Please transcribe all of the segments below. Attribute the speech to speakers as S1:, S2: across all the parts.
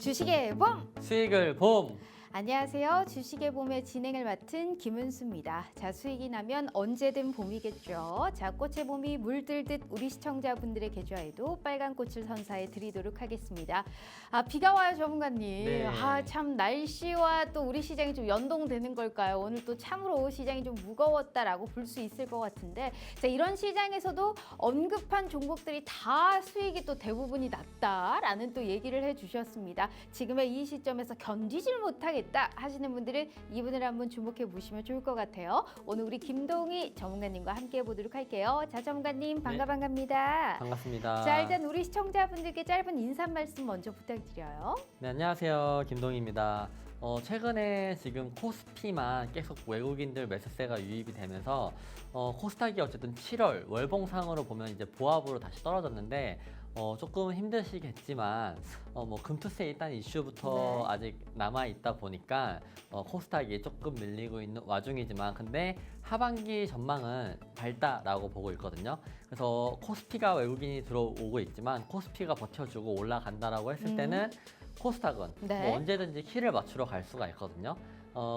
S1: 주식의 봄!
S2: 수익을 봄!
S1: 안녕하세요. 주식의 봄의 진행을 맡은 김은수입니다. 자, 수익이 나면 언제든 봄이겠죠. 자, 꽃의 봄이 물들듯 우리 시청자분들의 계좌에도 빨간 꽃을 선사해 드리도록 하겠습니다. 비가 와요, 전문가님.
S2: 네.
S1: 참 날씨와 또 우리 시장이 좀 연동되는 걸까요? 오늘 또 참으로 시장이 좀 무거웠다라고 볼 수 있을 것 같은데, 자, 이런 시장에서도 언급한 종목들이 다 수익이 또 대부분이 났다라는 또 얘기를 해주셨습니다. 지금의 이 시점에서 견디질 못하겠다 하시는 분들은 이분을 한번 주목해 보시면 좋을 것 같아요. 오늘 우리 김동희 전문가님과 함께 해보도록 할게요. 자, 전문가님 반갑습니다.
S2: 반갑습니다.
S1: 자, 일단 우리 시청자분들께 짧은 인사 말씀 먼저 부탁드려요.
S2: 네, 안녕하세요. 김동희입니다. 최근에 지금 코스피만 계속 외국인들 매수세가 유입이 되면서 코스닥이 어쨌든 7월 월봉상으로 보면 이제 보합으로 다시 떨어졌는데 조금 힘드시겠지만 뭐 금투세 일단 이슈부터
S1: 네.
S2: 아직 남아 있다 보니까 코스닥이 조금 밀리고 있는 와중이지만 근데 하반기 전망은 밝다라고 보고 있거든요. 그래서 코스피가 외국인이 들어오고 있지만 코스피가 버텨주고 올라간다라고 했을 때는 코스닥은
S1: 네.
S2: 뭐 언제든지 키를 맞추러 갈 수가 있거든요.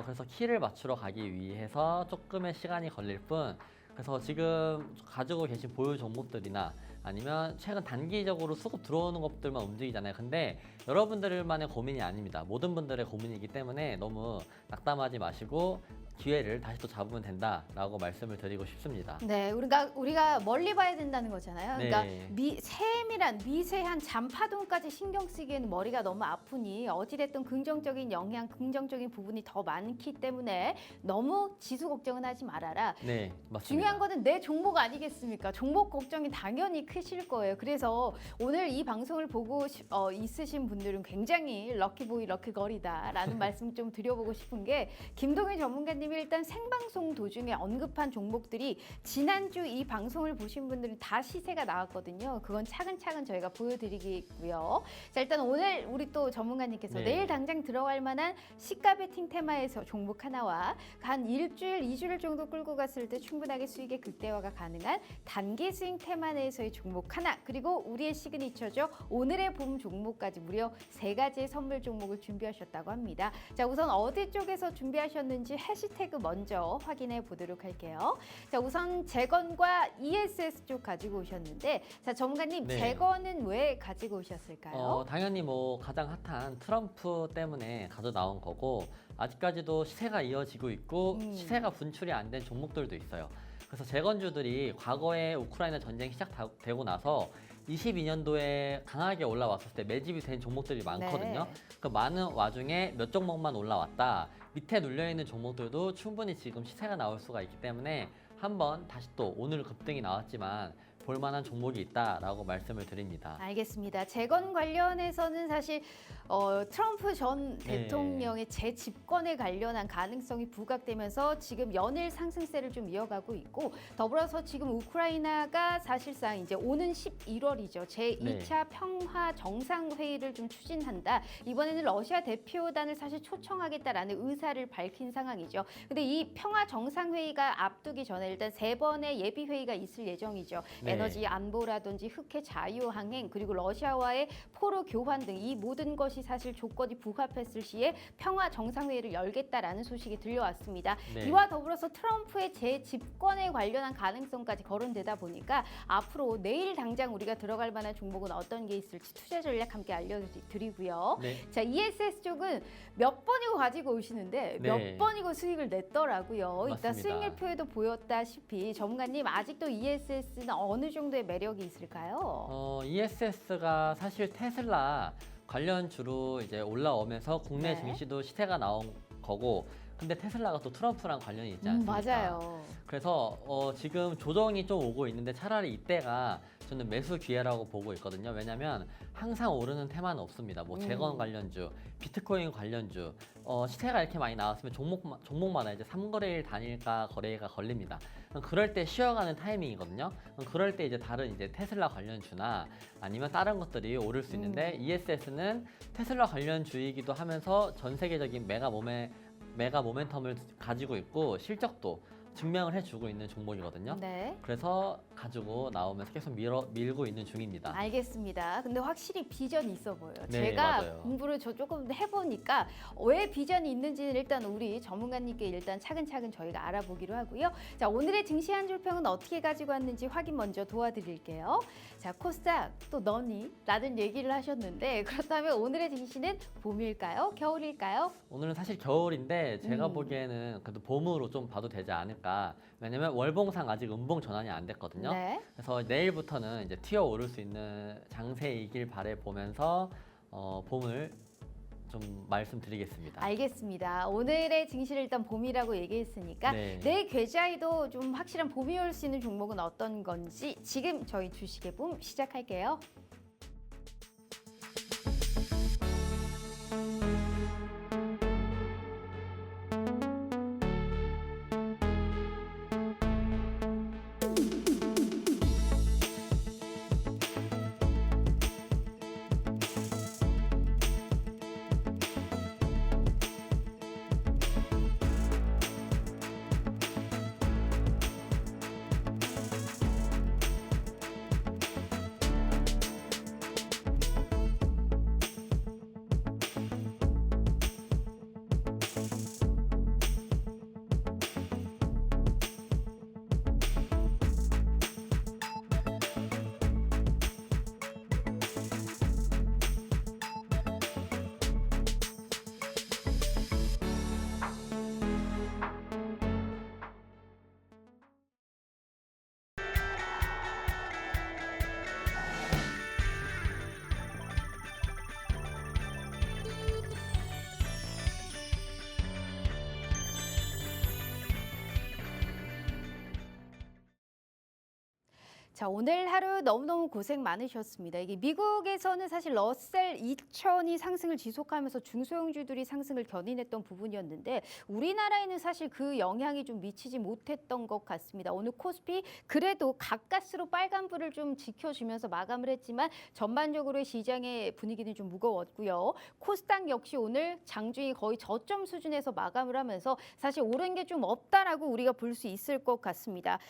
S2: 그래서 키를 맞추러 가기 위해서 조금의 시간이 걸릴 뿐 그래서 지금 가지고 계신 보유 종목들이나 아니면 최근 단기적으로 수급 들어오는 것들만 움직이잖아요. 근데 여러분들만의 고민이 아닙니다. 모든 분들의 고민이기 때문에 너무 낙담하지 마시고 기회를 다시 또 잡으면 된다라고 말씀을 드리고 싶습니다.
S1: 네, 우리가 멀리 봐야 된다는 거잖아요. 그러니까
S2: 네.
S1: 세밀한 미세한 잔파동까지 신경 쓰기에는 머리가 너무 아프니 어찌됐든 긍정적인 영향, 긍정적인 부분이 더 많기 때문에 너무 지수 걱정은 하지 말아라.
S2: 네, 맞습니다.
S1: 중요한 거는 내 종목 아니겠습니까? 종목 걱정이 당연히 크실 거예요. 그래서 오늘 이 방송을 보고 있으신 분들은 굉장히 럭키보이 럭키걸이다라는 말씀 좀 드려보고 싶은 게 김동희 전문가님이 일단 생방송 도중에 언급한 종목들이 지난주 이 방송을 보신 분들은 다 시세가 나왔거든요. 그건 차근차근 저희가 보여드리겠고요. 자, 일단 오늘 우리 또 전문가님께서
S2: 네.
S1: 내일 당장 들어갈 만한 시가 베팅 테마에서 종목 하나와 한 일주일, 2주일 정도 끌고 갔을 때 충분하게 수익의 극대화가 가능한 단기 스윙 테마 내에서의 종목 하나, 그리고 우리의 시그니처죠. 오늘의 봄 종목까지 무려 3가지의 선물 종목을 준비하셨다고 합니다. 자, 우선 어디 쪽에서 준비하셨는지 해시태그 먼저 확인해 보도록 할게요. 자, 우선 재건과 ESS 쪽 가지고 오셨는데, 자, 전문가님,
S2: 네.
S1: 재건은 왜 가지고 오셨을까요?
S2: 당연히 뭐 가장 핫한 트럼프 때문에 가져 나온 거고 아직까지도 시세가 이어지고 있고 시세가 분출이 안 된 종목들도 있어요. 그래서 재건주들이 과거에 우크라이나 전쟁 시작되고 나서 22년도에 강하게 올라왔을 때 매집이 된 종목들이 많거든요.
S1: 네.
S2: 그 많은 와중에 몇 종목만 올라왔다. 밑에 눌려있는 종목들도 충분히 지금 시세가 나올 수가 있기 때문에 한번 다시 또 오늘 급등이 나왔지만 볼만한 종목이 있다라고 말씀을 드립니다.
S1: 알겠습니다. 재건 관련해서는 사실 트럼프 전
S2: 네.
S1: 대통령의 재집권에 관련한 가능성이 부각되면서 지금 연일 상승세를 좀 이어가고 있고, 더불어서 지금 우크라이나가 사실상 이제 오는 11월이죠. 제2차 평화 정상회의를 좀 추진한다. 이번에는 러시아 대표단을 사실 초청하겠다라는 의사를 밝힌 상황이죠. 근데 이 평화 정상회의가 앞두기 전에 일단 3번의 예비회의가 있을 예정이죠.
S2: 네.
S1: 에너지 안보라든지 흑해 자유항행, 그리고 러시아와의 포로 교환 등 이 모든 것이 사실 조건이 부합했을 시에 평화 정상회의를 열겠다라는 소식이 들려왔습니다.
S2: 네.
S1: 이와 더불어서 트럼프의 재집권에 관련한 가능성까지 거론되다 보니까 앞으로 내일 당장 우리가 들어갈 만한 종목은 어떤 게 있을지 투자 전략 함께 알려드리고요.
S2: 네.
S1: 자, ESS 쪽은 몇 번이고 가지고 오시는데 몇
S2: 네.
S1: 번이고 수익을 냈더라고요. 이따
S2: 맞습니다.
S1: 수익률표에도 보였다시피 전문가님, 아직도 ESS는 어느 정도의 매력이 있을까요?
S2: ESS가 사실 테슬라 관련주로 이제 올라오면서 국내
S1: 네.
S2: 증시도 시세가 나온 거고 근데 테슬라가 또 트럼프랑 관련이 있지 않습니까?
S1: 맞아요.
S2: 그래서 지금 조정이 좀 오고 있는데 차라리 이때가 저는 매수 기회라고 보고 있거든요. 왜냐면 항상 오르는 테마는 없습니다. 뭐 재건 관련주, 비트코인 관련주, 시세가 이렇게 많이 나왔으면 종목마다 이제 3거래일 단일가 거래가 걸립니다. 그럴 때 쉬어가는 타이밍이거든요. 그럴 때 이제 다른 이제 테슬라 관련주나 아니면 다른 것들이 오를 수 있는데 ESS는 테슬라 관련주이기도 하면서 전 세계적인 메가 모멘텀을 가지고 있고 실적도 증명을 해주고 있는 종목이거든요.
S1: 네.
S2: 그래서 가지고 나오면서 계속 밀고 있는 중입니다.
S1: 알겠습니다. 근데 확실히 비전이 있어 보여요.
S2: 네,
S1: 제가
S2: 맞아요.
S1: 공부를 조금 해보니까 왜 비전이 있는지는 일단 우리 전문가님께 일단 차근차근 저희가 알아보기로 하고요. 자, 오늘의 증시 한 줄 평은 어떻게 가지고 왔는지 확인 먼저 도와드릴게요. 자, 코스닥 또 너니? 라는 얘기를 하셨는데 그렇다면 오늘의 증시는 봄일까요? 겨울일까요?
S2: 오늘은 사실 겨울인데 제가
S1: 음.
S2: 보기에는 그래도 봄으로 좀 봐도 되지 않을까. 왜냐면 월봉상 아직 음봉 전환이 안 됐거든요.
S1: 네.
S2: 그래서 내일부터는 이제 튀어 오를 수 있는 장세이길 바래 보면서 봄을 좀 말씀드리겠습니다.
S1: 알겠습니다. 오늘의 증시를 일단 봄이라고 얘기했으니까
S2: 네.
S1: 내 계좌에도 좀 확실한 봄이 올 수 있는 종목은 어떤 건지 지금 저희 주식의 봄 시작할게요. 자, 오늘 하루 너무너무 고생 많으셨습니다. 이게 미국에서는 사실 러셀 2000이 상승을 지속하면서 중소형주들이 상승을 견인했던 부분이었는데 우리나라에는 사실 그 영향이 좀 미치지 못했던 것 같습니다. 오늘 코스피 그래도 가까스로 빨간불을 좀 지켜주면서 마감을 했지만 전반적으로의 시장의 분위기는 좀 무거웠고요. 코스닥 역시 오늘 장중이 거의 저점 수준에서 마감을 하면서 사실 오른 게 좀 없다라고 우리가 볼 수 있을 것 같습니다.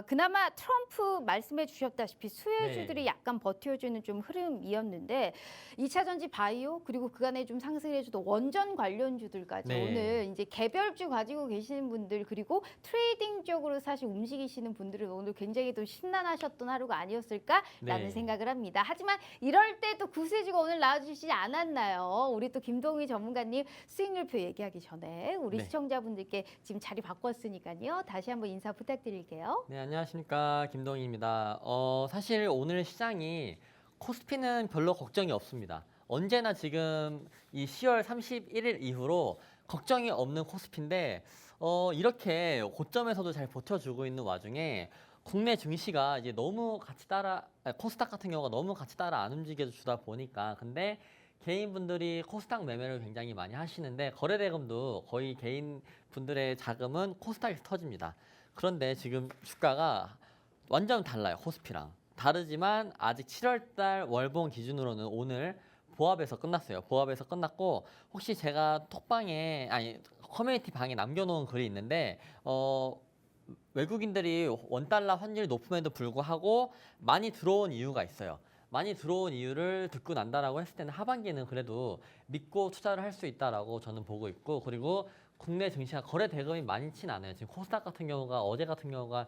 S1: 그나마 트럼프 말씀해 주셨다시피 수혜주들이
S2: 네.
S1: 약간 버텨주는 좀 흐름이었는데 2차 전지 바이오 그리고 그간에 좀 상승해주던 원전 관련주들까지
S2: 네.
S1: 오늘 이제 개별주 가지고 계시는 분들 그리고 트레이딩 쪽으로 사실 움직이시는 분들은 오늘 굉장히 또 심란하셨던 하루가 아니었을까라는
S2: 네.
S1: 생각을 합니다. 하지만 이럴 때 또 구세주가 오늘 나와주시지 않았나요? 우리 또 김동희 전문가님 수익률표 얘기하기 전에 우리
S2: 네.
S1: 시청자분들께 지금 자리 바꿨으니까요. 다시 한번 인사 부탁드릴게요.
S2: 네, 안녕하십니까. 김동희입니다. 사실 오늘 시장이 코스피는 별로 걱정이 없습니다. 언제나 지금 이 10월 31일 이후로 걱정이 없는 코스피인데 이렇게 고점에서도 잘 버텨주고 있는 와중에 국내 증시가 이제 너무 같이 코스닥 같은 경우가 너무 같이 따라 안 움직여 주다 보니까 근데 개인분들이 코스닥 매매를 굉장히 많이 하시는데 거래대금도 거의 개인분들의 자금은 코스닥에서 터집니다. 그런데 지금 주가가 완전 달라요. 코스피랑. 다르지만 아직 7월달 월봉 기준으로는 오늘 보합에서 끝났어요. 보합에서 끝났고 혹시 제가 커뮤니티 방에 남겨놓은 글이 있는데 외국인들이 원달러 환율이 높음에도 불구하고 많이 들어온 이유가 있어요. 많이 들어온 이유를 듣고 난다라고 했을 때는 하반기는 그래도 믿고 투자를 할 수 있다라고 저는 보고 있고 그리고 국내 증시가 거래 대금이 많지는 않아요. 지금 코스닥 같은 경우가 어제 같은 경우가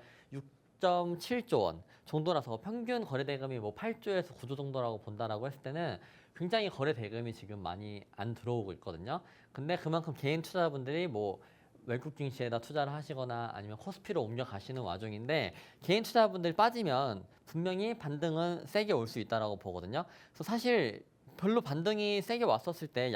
S2: 6.7조 원 정도라서 평균 거래 대금이 뭐 8조에서 9조 정도라고 본다라고 했을 때는 굉장히 거래 대금이 지금 많이 안 들어오고 있거든요. 근데 그만큼 개인 투자자분들이 뭐 외국 증시에다 투자를 하시거나 아니면 코스피로 옮겨가시는 와중인데 개인 투자자분들이 빠지면 분명히 반등은 세게 올 수 있다라고 보거든요. 그래서 사실 별로 반등이 세게 왔었을 때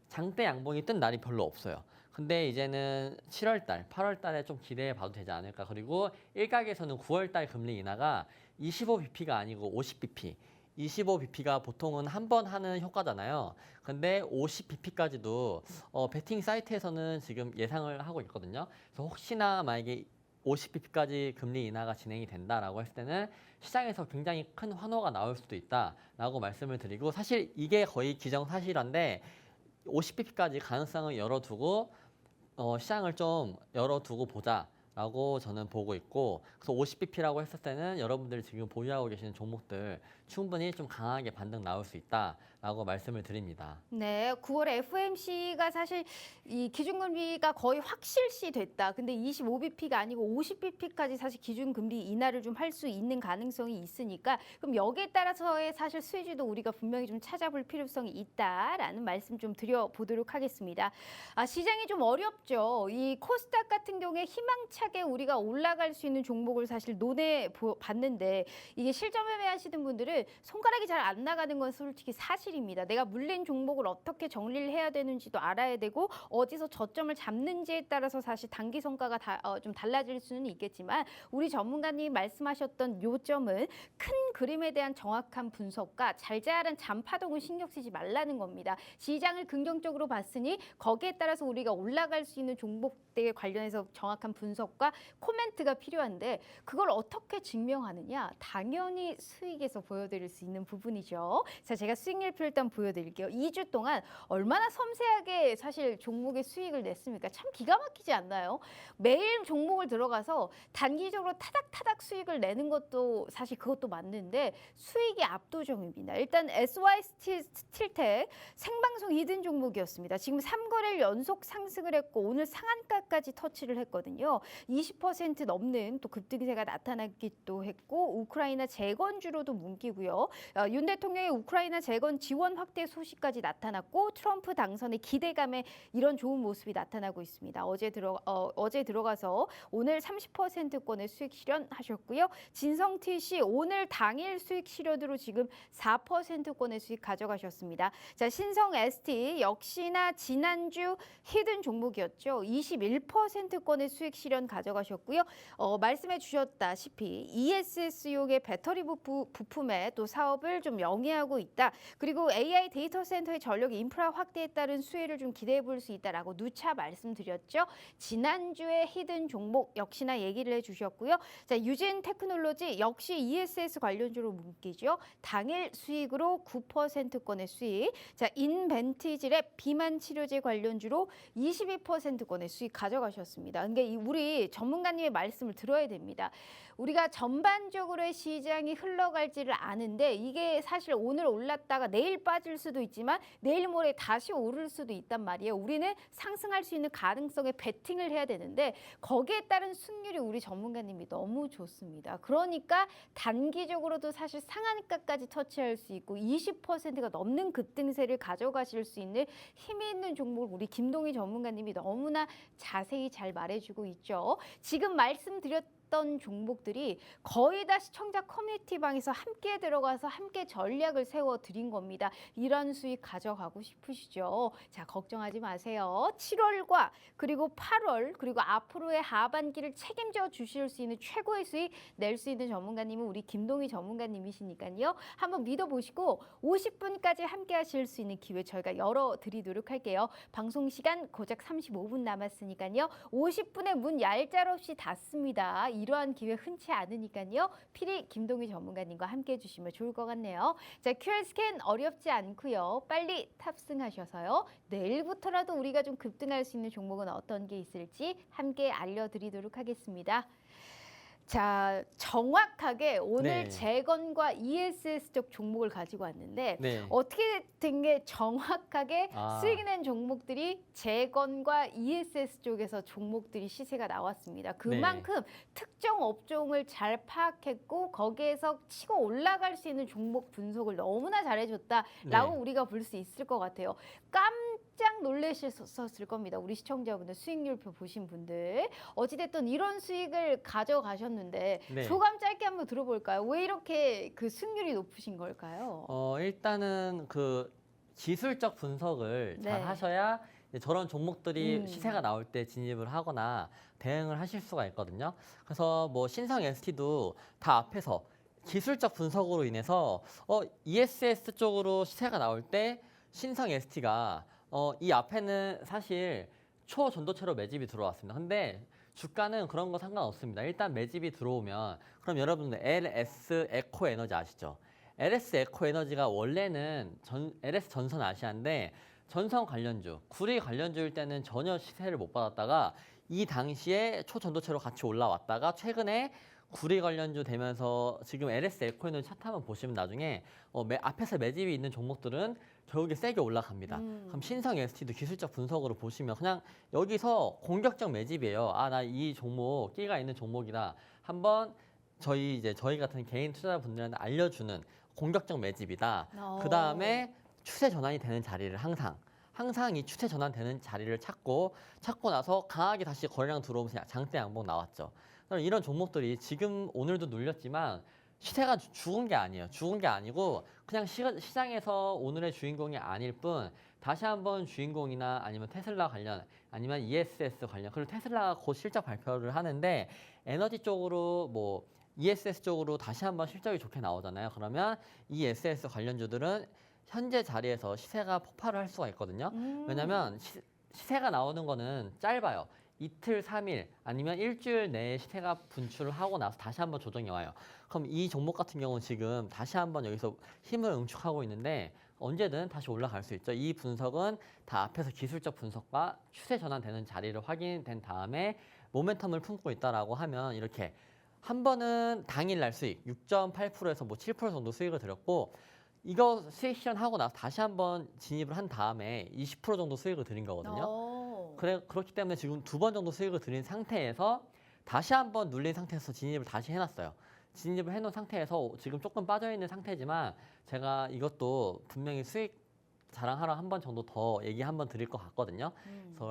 S2: 장대 양봉이 뜬 날이 별로 없어요. 근데 이제는 7월달, 8월달에 좀 기대해 봐도 되지 않을까. 그리고 일각에서는 9월달 금리 인하가 25bp가 아니고 50bp. 25bp가 보통은 한 번 하는 효과잖아요. 근데 50bp까지도 베팅 사이트에서는 지금 예상을 하고 있거든요. 그래서 혹시나 만약에 50bp까지 금리 인하가 진행이 된다라고 했을 때는 시장에서 굉장히 큰 환호가 나올 수도 있다라고 말씀을 드리고 사실 이게 거의 기정사실인데 50bp까지 가능성을 열어두고 시장을 좀 열어두고 보자라고 라고 저는 보고 있고, 그래서 50bp라고 했을 때는 여러분들이 지금 보유하고 계시는 종목들 충분히 좀 강하게 반등 나올 수 있다라고 말씀을 드립니다.
S1: 네, 9월 FOMC가 사실 이 기준금리가 거의 확실시 됐다. 근데 25bp가 아니고 50bp까지 사실 기준금리 인하를 좀 할 수 있는 가능성이 있으니까 그럼 여기에 따라서의 사실 수혜주도 우리가 분명히 좀 찾아볼 필요성이 있다라는 말씀 좀 드려보도록 하겠습니다. 시장이 좀 어렵죠. 이 코스닥 같은 경우에 희망차게 우리가 올라갈 수 있는 종목을 사실 봤는데 이게 실전 매매하시는 분들은 손가락이 잘 안 나가는 건 솔직히 사실입니다. 내가 물린 종목을 어떻게 정리를 해야 되는지도 알아야 되고 어디서 저점을 잡는지에 따라서 사실 단기 성과가 좀 달라질 수는 있겠지만 우리 전문가님이 말씀하셨던 요점은 큰 그림에 대한 정확한 분석과 잘 자란 잔파동을 신경 쓰지 말라는 겁니다. 시장을 긍정적으로 봤으니 거기에 따라서 우리가 올라갈 수 있는 종목들에 관련해서 정확한 분석과 코멘트가 필요한데 그걸 어떻게 증명하느냐? 당연히 수익에서 보여드릴 수 있는 부분이죠. 자, 제가 수익률표 일단 보여드릴게요. 2주 동안 얼마나 섬세하게 사실 종목의 수익을 냈습니까? 참 기가 막히지 않나요? 매일 종목을 들어가서 단기적으로 타닥타닥 수익을 내는 것도 사실 그것도 맞는데 수익이 압도적입니다. 일단 SY스틸텍 생방송 2등 종목이었습니다. 지금 3거래일 연속 상승을 했고 오늘 상한가까지 터치를 했거든요. 20% 넘는 또 급등세가 나타나기도 했고 우크라이나 재건주로도 문기고요. 윤 대통령의 우크라이나 재건 지원 확대 소식까지 나타났고 트럼프 당선의 기대감에 이런 좋은 모습이 나타나고 있습니다. 어제 들어가서 오늘 30%권의 수익 실현하셨고요. 진성TC 오늘 당일 수익 실현으로 지금 4%권의 수익 가져가셨습니다. 자, 신성ST 역시나 지난주 히든 종목이었죠. 21%권의 수익 실현 가져가셨고요. 말씀해 주셨다시피 ESS용의 배터리 부품의 또 사업을 좀 영위하고 있다. 그리고 AI 데이터 센터의 전력 인프라 확대에 따른 수혜를 좀 기대해 볼 수 있다라고 누차 말씀드렸죠. 지난주에 히든 종목 역시나 얘기를 해주셨고요. 자, 유진 테크놀로지 역시 ESS 관련주로 묶이죠. 당일 수익으로 9%권의 수익. 자, 인벤티질의 비만 치료제 관련주로 22%권의 수익 가져가셨습니다. 그러니까 우리 전문가님의 말씀을 들어야 됩니다. 우리가 전반적으로의 시장이 흘러갈지를 아는데 이게 사실 오늘 올랐다가 내일 빠질 수도 있지만 내일 모레 다시 오를 수도 있단 말이에요. 우리는 상승할 수 있는 가능성에 베팅을 해야 되는데 거기에 따른 승률이 우리 전문가님이 너무 좋습니다. 그러니까 단기적으로도 사실 상한가까지 터치할 수 있고 20%가 넘는 급등세를 가져가실 수 있는 힘이 있는 종목을 우리 김동희 전문가님이 너무나 자세히 잘 말해주고 있죠. 지금 말씀드렸던 종목들이 거의 다 시청자 커뮤니티 방에서 함께 들어가서 함께 전략을 세워 드린 겁니다. 이런 수익 가져가고 싶으시죠? 자, 걱정하지 마세요. 7월과 그리고 8월 그리고 앞으로의 하반기를 책임져 주실 수 있는 최고의 수익 낼 수 있는 전문가님은 우리 김동희 전문가님이시니까요. 한번 믿어보시고 50분까지 함께 하실 수 있는 기회 저희가 열어드리도록 할게요. 방송 시간 고작 35분 남았으니까요. 50분에 문 얄짤없이 닫습니다. 이러한 기회 흔치 않으니까요. 필히 김동희 전문가님과 함께 해주시면 좋을 것 같네요. 자, QR 스캔 어렵지 않고요. 빨리 탑승하셔서요. 내일부터라도 우리가 좀 급등할 수 있는 종목은 어떤 게 있을지 함께 알려드리도록 하겠습니다. 자, 정확하게 오늘
S2: 네.
S1: 재건과 ESS 쪽 종목을 가지고 왔는데
S2: 네.
S1: 어떻게 된 게 정확하게
S2: 아.
S1: 수익 낸 종목들이 재건과 ESS 쪽에서 종목들이 시세가 나왔습니다. 그만큼 특정 업종을 잘 파악했고 거기에서 치고 올라갈 수 있는 종목 분석을 너무나 잘해줬다라고 우리가 볼 수 있을 것 같아요. 깜짝 놀라셨을 겁니다. 우리 시청자분들 수익률표 보신 분들. 어찌됐든 이런 수익을 가져가셨는데
S2: 네.
S1: 소감 짧게 한번 들어볼까요? 왜 이렇게 그 승률이 높으신 걸까요?
S2: 일단은 그 기술적 분석을
S1: 네.
S2: 잘 하셔야 이제 저런 종목들이
S1: 음.
S2: 시세가 나올 때 진입을 하거나 대응을 하실 수가 있거든요. 그래서 뭐 신성 ST도 다 앞에서 기술적 분석으로 인해서 ESS 쪽으로 시세가 나올 때 신성 ST가 이 앞에는 사실 초전도체로 매집이 들어왔습니다. 근데 주가는 그런 거 상관없습니다. 일단 매집이 들어오면 그럼 여러분들 LS 에코 에너지 아시죠? LS 에코 에너지가 원래는 LS 전선 아시아인데 전선 관련주, 구리 관련주일 때는 전혀 시세를 못 받았다가 이 당시에 초전도체로 같이 올라왔다가 최근에 구리 관련주 되면서 지금 LS 에코이는 차트 한번 보시면 나중에 앞에서 매집이 있는 종목들은 결국에 세게 올라갑니다. 그럼 신성 ST도 기술적 분석으로 보시면 그냥 여기서 공격적 매집이에요. 아, 나 이 종목 끼가 있는 종목이다. 한번 저희 같은 개인 투자자분들한테 알려주는 공격적 매집이다. 그 다음에 추세 전환이 되는 자리를 항상 이 추세 전환되는 자리를 찾고 나서 강하게 다시 거래량 들어오면서 장대 양봉 나왔죠. 이런 종목들이 지금 오늘도 눌렸지만 시세가 죽은 게 아니에요. 죽은 게 아니고 그냥 시장에서 오늘의 주인공이 아닐 뿐 다시 한번 주인공이나 아니면 테슬라 관련 아니면 ESS 관련 그리고 테슬라가 곧 실적 발표를 하는데 에너지 쪽으로 뭐 ESS 쪽으로 다시 한번 실적이 좋게 나오잖아요. 그러면 ESS 관련주들은 현재 자리에서 시세가 폭발을 할 수가 있거든요. 왜냐하면 시세가 나오는 거는 짧아요. 이틀, 3일 아니면 일주일 내에 시세가 분출을 하고 나서 다시 한번 조정이 와요. 그럼 이 종목 같은 경우는 지금 다시 한번 여기서 힘을 응축하고 있는데 언제든 다시 올라갈 수 있죠. 이 분석은 다 앞에서 기술적 분석과 추세 전환되는 자리를 확인된 다음에 모멘텀을 품고 있다라고 하면 이렇게 한 번은 당일날 수익 6.8%에서 뭐 7% 정도 수익을 드렸고 이거 수익 실현하고 나서 다시 한번 진입을 한 다음에 20% 정도 수익을 드린 거거든요. 그렇기 때문에 지금 2번 정도 수익을 드린 상태에서 다시 한번 눌린 상태에서 진입을 다시 해놨어요. 진입을 해놓은 상태에서 지금 조금 빠져있는 상태지만 제가 이것도 분명히 수익 자랑하러 한 번 정도 더 얘기 한번 드릴 것 같거든요.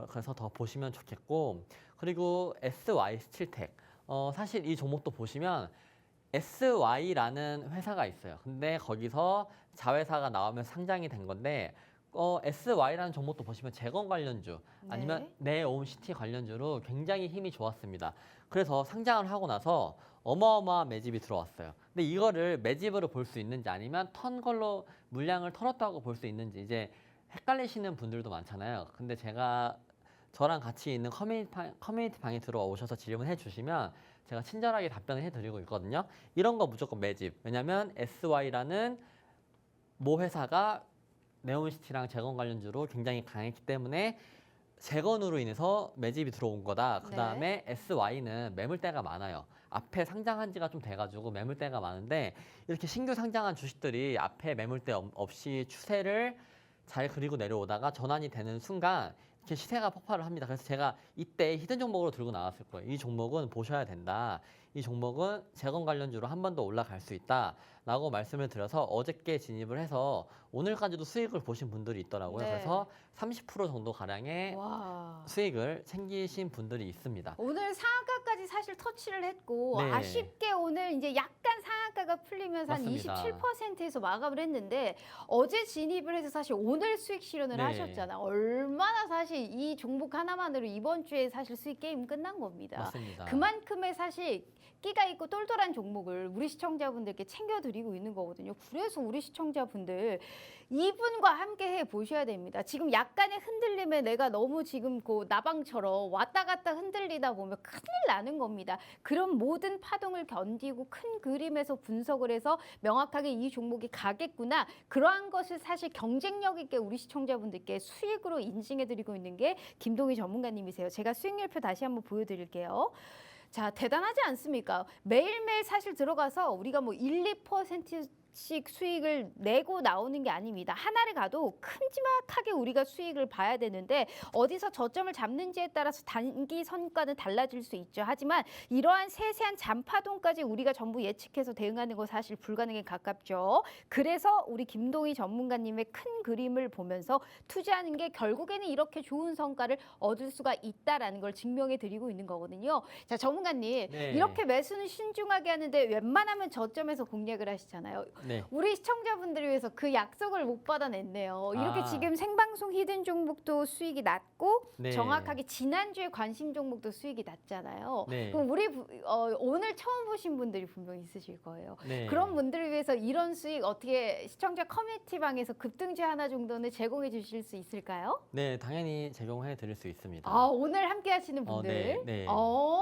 S2: 그래서 더 보시면 좋겠고 그리고 SY 스틸텍 사실 이 종목도 보시면 SY라는 회사가 있어요. 근데 거기서 자회사가 나오면 상장이 된 건데 SY라는 종목도 보시면 재건 관련주 아니면 네옴시티 관련주로 굉장히 힘이 좋았습니다. 그래서 상장을 하고 나서 어마어마한 매집이 들어왔어요. 근데 이거를 매집으로 볼 수 있는지 아니면 턴 걸로 물량을 털었다고 볼 수 있는지 이제 헷갈리시는 분들도 많잖아요. 근데 저랑 같이 있는 커뮤니티 방에 들어오셔서 질문해 주시면 제가 친절하게 답변을 해드리고 있거든요. 이런 거 무조건 매집. 왜냐하면 SY라는 모 회사가 네옴시티랑 재건 관련주로 굉장히 강했기 때문에 재건으로 인해서 매집이 들어온 거다. 그 다음에 SY는 매물대가 많아요. 앞에 상장한 지가 좀 돼가지고 매물대가 많은데 이렇게 신규 상장한 주식들이 앞에 매물대 없이 추세를 잘 그리고 내려오다가 전환이 되는 순간 이렇게 시세가 폭발을 합니다. 그래서 제가 이때 히든 종목으로 들고 나왔을 거예요. 이 종목은 보셔야 된다. 이 종목은 재건 관련주로 한 번 더 올라갈 수 있다. 라고 말씀을 드려서 어저께 진입을 해서 오늘까지도 수익을 보신 분들이 있더라고요. 그래서 30% 정도 가량의 수익을 챙기신 분들이 있습니다.
S1: 오늘 상한가까지 사실 터치를 했고 아쉽게 오늘 이제 약간 상한가가 풀리면서
S2: 맞습니다.
S1: 한 27%에서 마감을 했는데 어제 진입을 해서 사실 오늘 수익 실현을 하셨잖아. 얼마나 사실 이 종목 하나만으로 이번 주에 사실 수익 게임 끝난 겁니다.
S2: 맞습니다.
S1: 그만큼의 사실 끼가 있고 똘똘한 종목을 우리 시청자분들께 챙겨드리고 있는 거거든요. 그래서 우리 시청자분들 이분과 함께 해 보셔야 됩니다. 지금 약간의 흔들림에 내가 너무 지금 그 나방처럼 왔다 갔다 흔들리다 보면 큰일 나는 겁니다. 그런 모든 파동을 견디고 큰 그림에서 분석을 해서 명확하게 이 종목이 가겠구나. 그러한 것을 사실 경쟁력 있게 우리 시청자분들께 수익으로 인증해드리고 있는 게 김동희 전문가님이세요. 제가 수익률표 다시 한번 보여드릴게요. 자, 대단하지 않습니까? 매일매일 사실 들어가서 우리가 뭐 1, 2%씩 수익을 내고 나오는 게 아닙니다. 하나를 가도 큼지막하게 우리가 수익을 봐야 되는데 어디서 저점을 잡는지에 따라서 단기 선가는 달라질 수 있죠. 하지만 이러한 세세한 잔파동까지 우리가 전부 예측해서 대응하는 건 사실 불가능에 가깝죠. 그래서 우리 김동희 전문가님의 큰 그림을 보면서 투자하는 게 결국에는 이렇게 좋은 성과를 얻을 수가 있다라는 걸 증명해 드리고 있는 거거든요. 자, 전문가님, 이렇게 매수는 신중하게 하는데 웬만하면 저점에서 공략을 하시잖아요. 우리 시청자분들을 위해서 그 약속을 못 받아냈네요. 이렇게 지금 생방송 히든 종목도 수익이 났고 정확하게 지난주에 관심 종목도 수익이 났잖아요. 그럼 우리 오늘 처음 보신 분들이 분명히 있으실 거예요. 그런 분들을 위해서 이런 수익 어떻게 시청자 커뮤니티 방에서 급등주 하나 정도는 제공해 주실 수 있을까요?
S2: 네, 당연히 제공해 드릴 수 있습니다.
S1: 아, 오늘 함께 하시는 분들.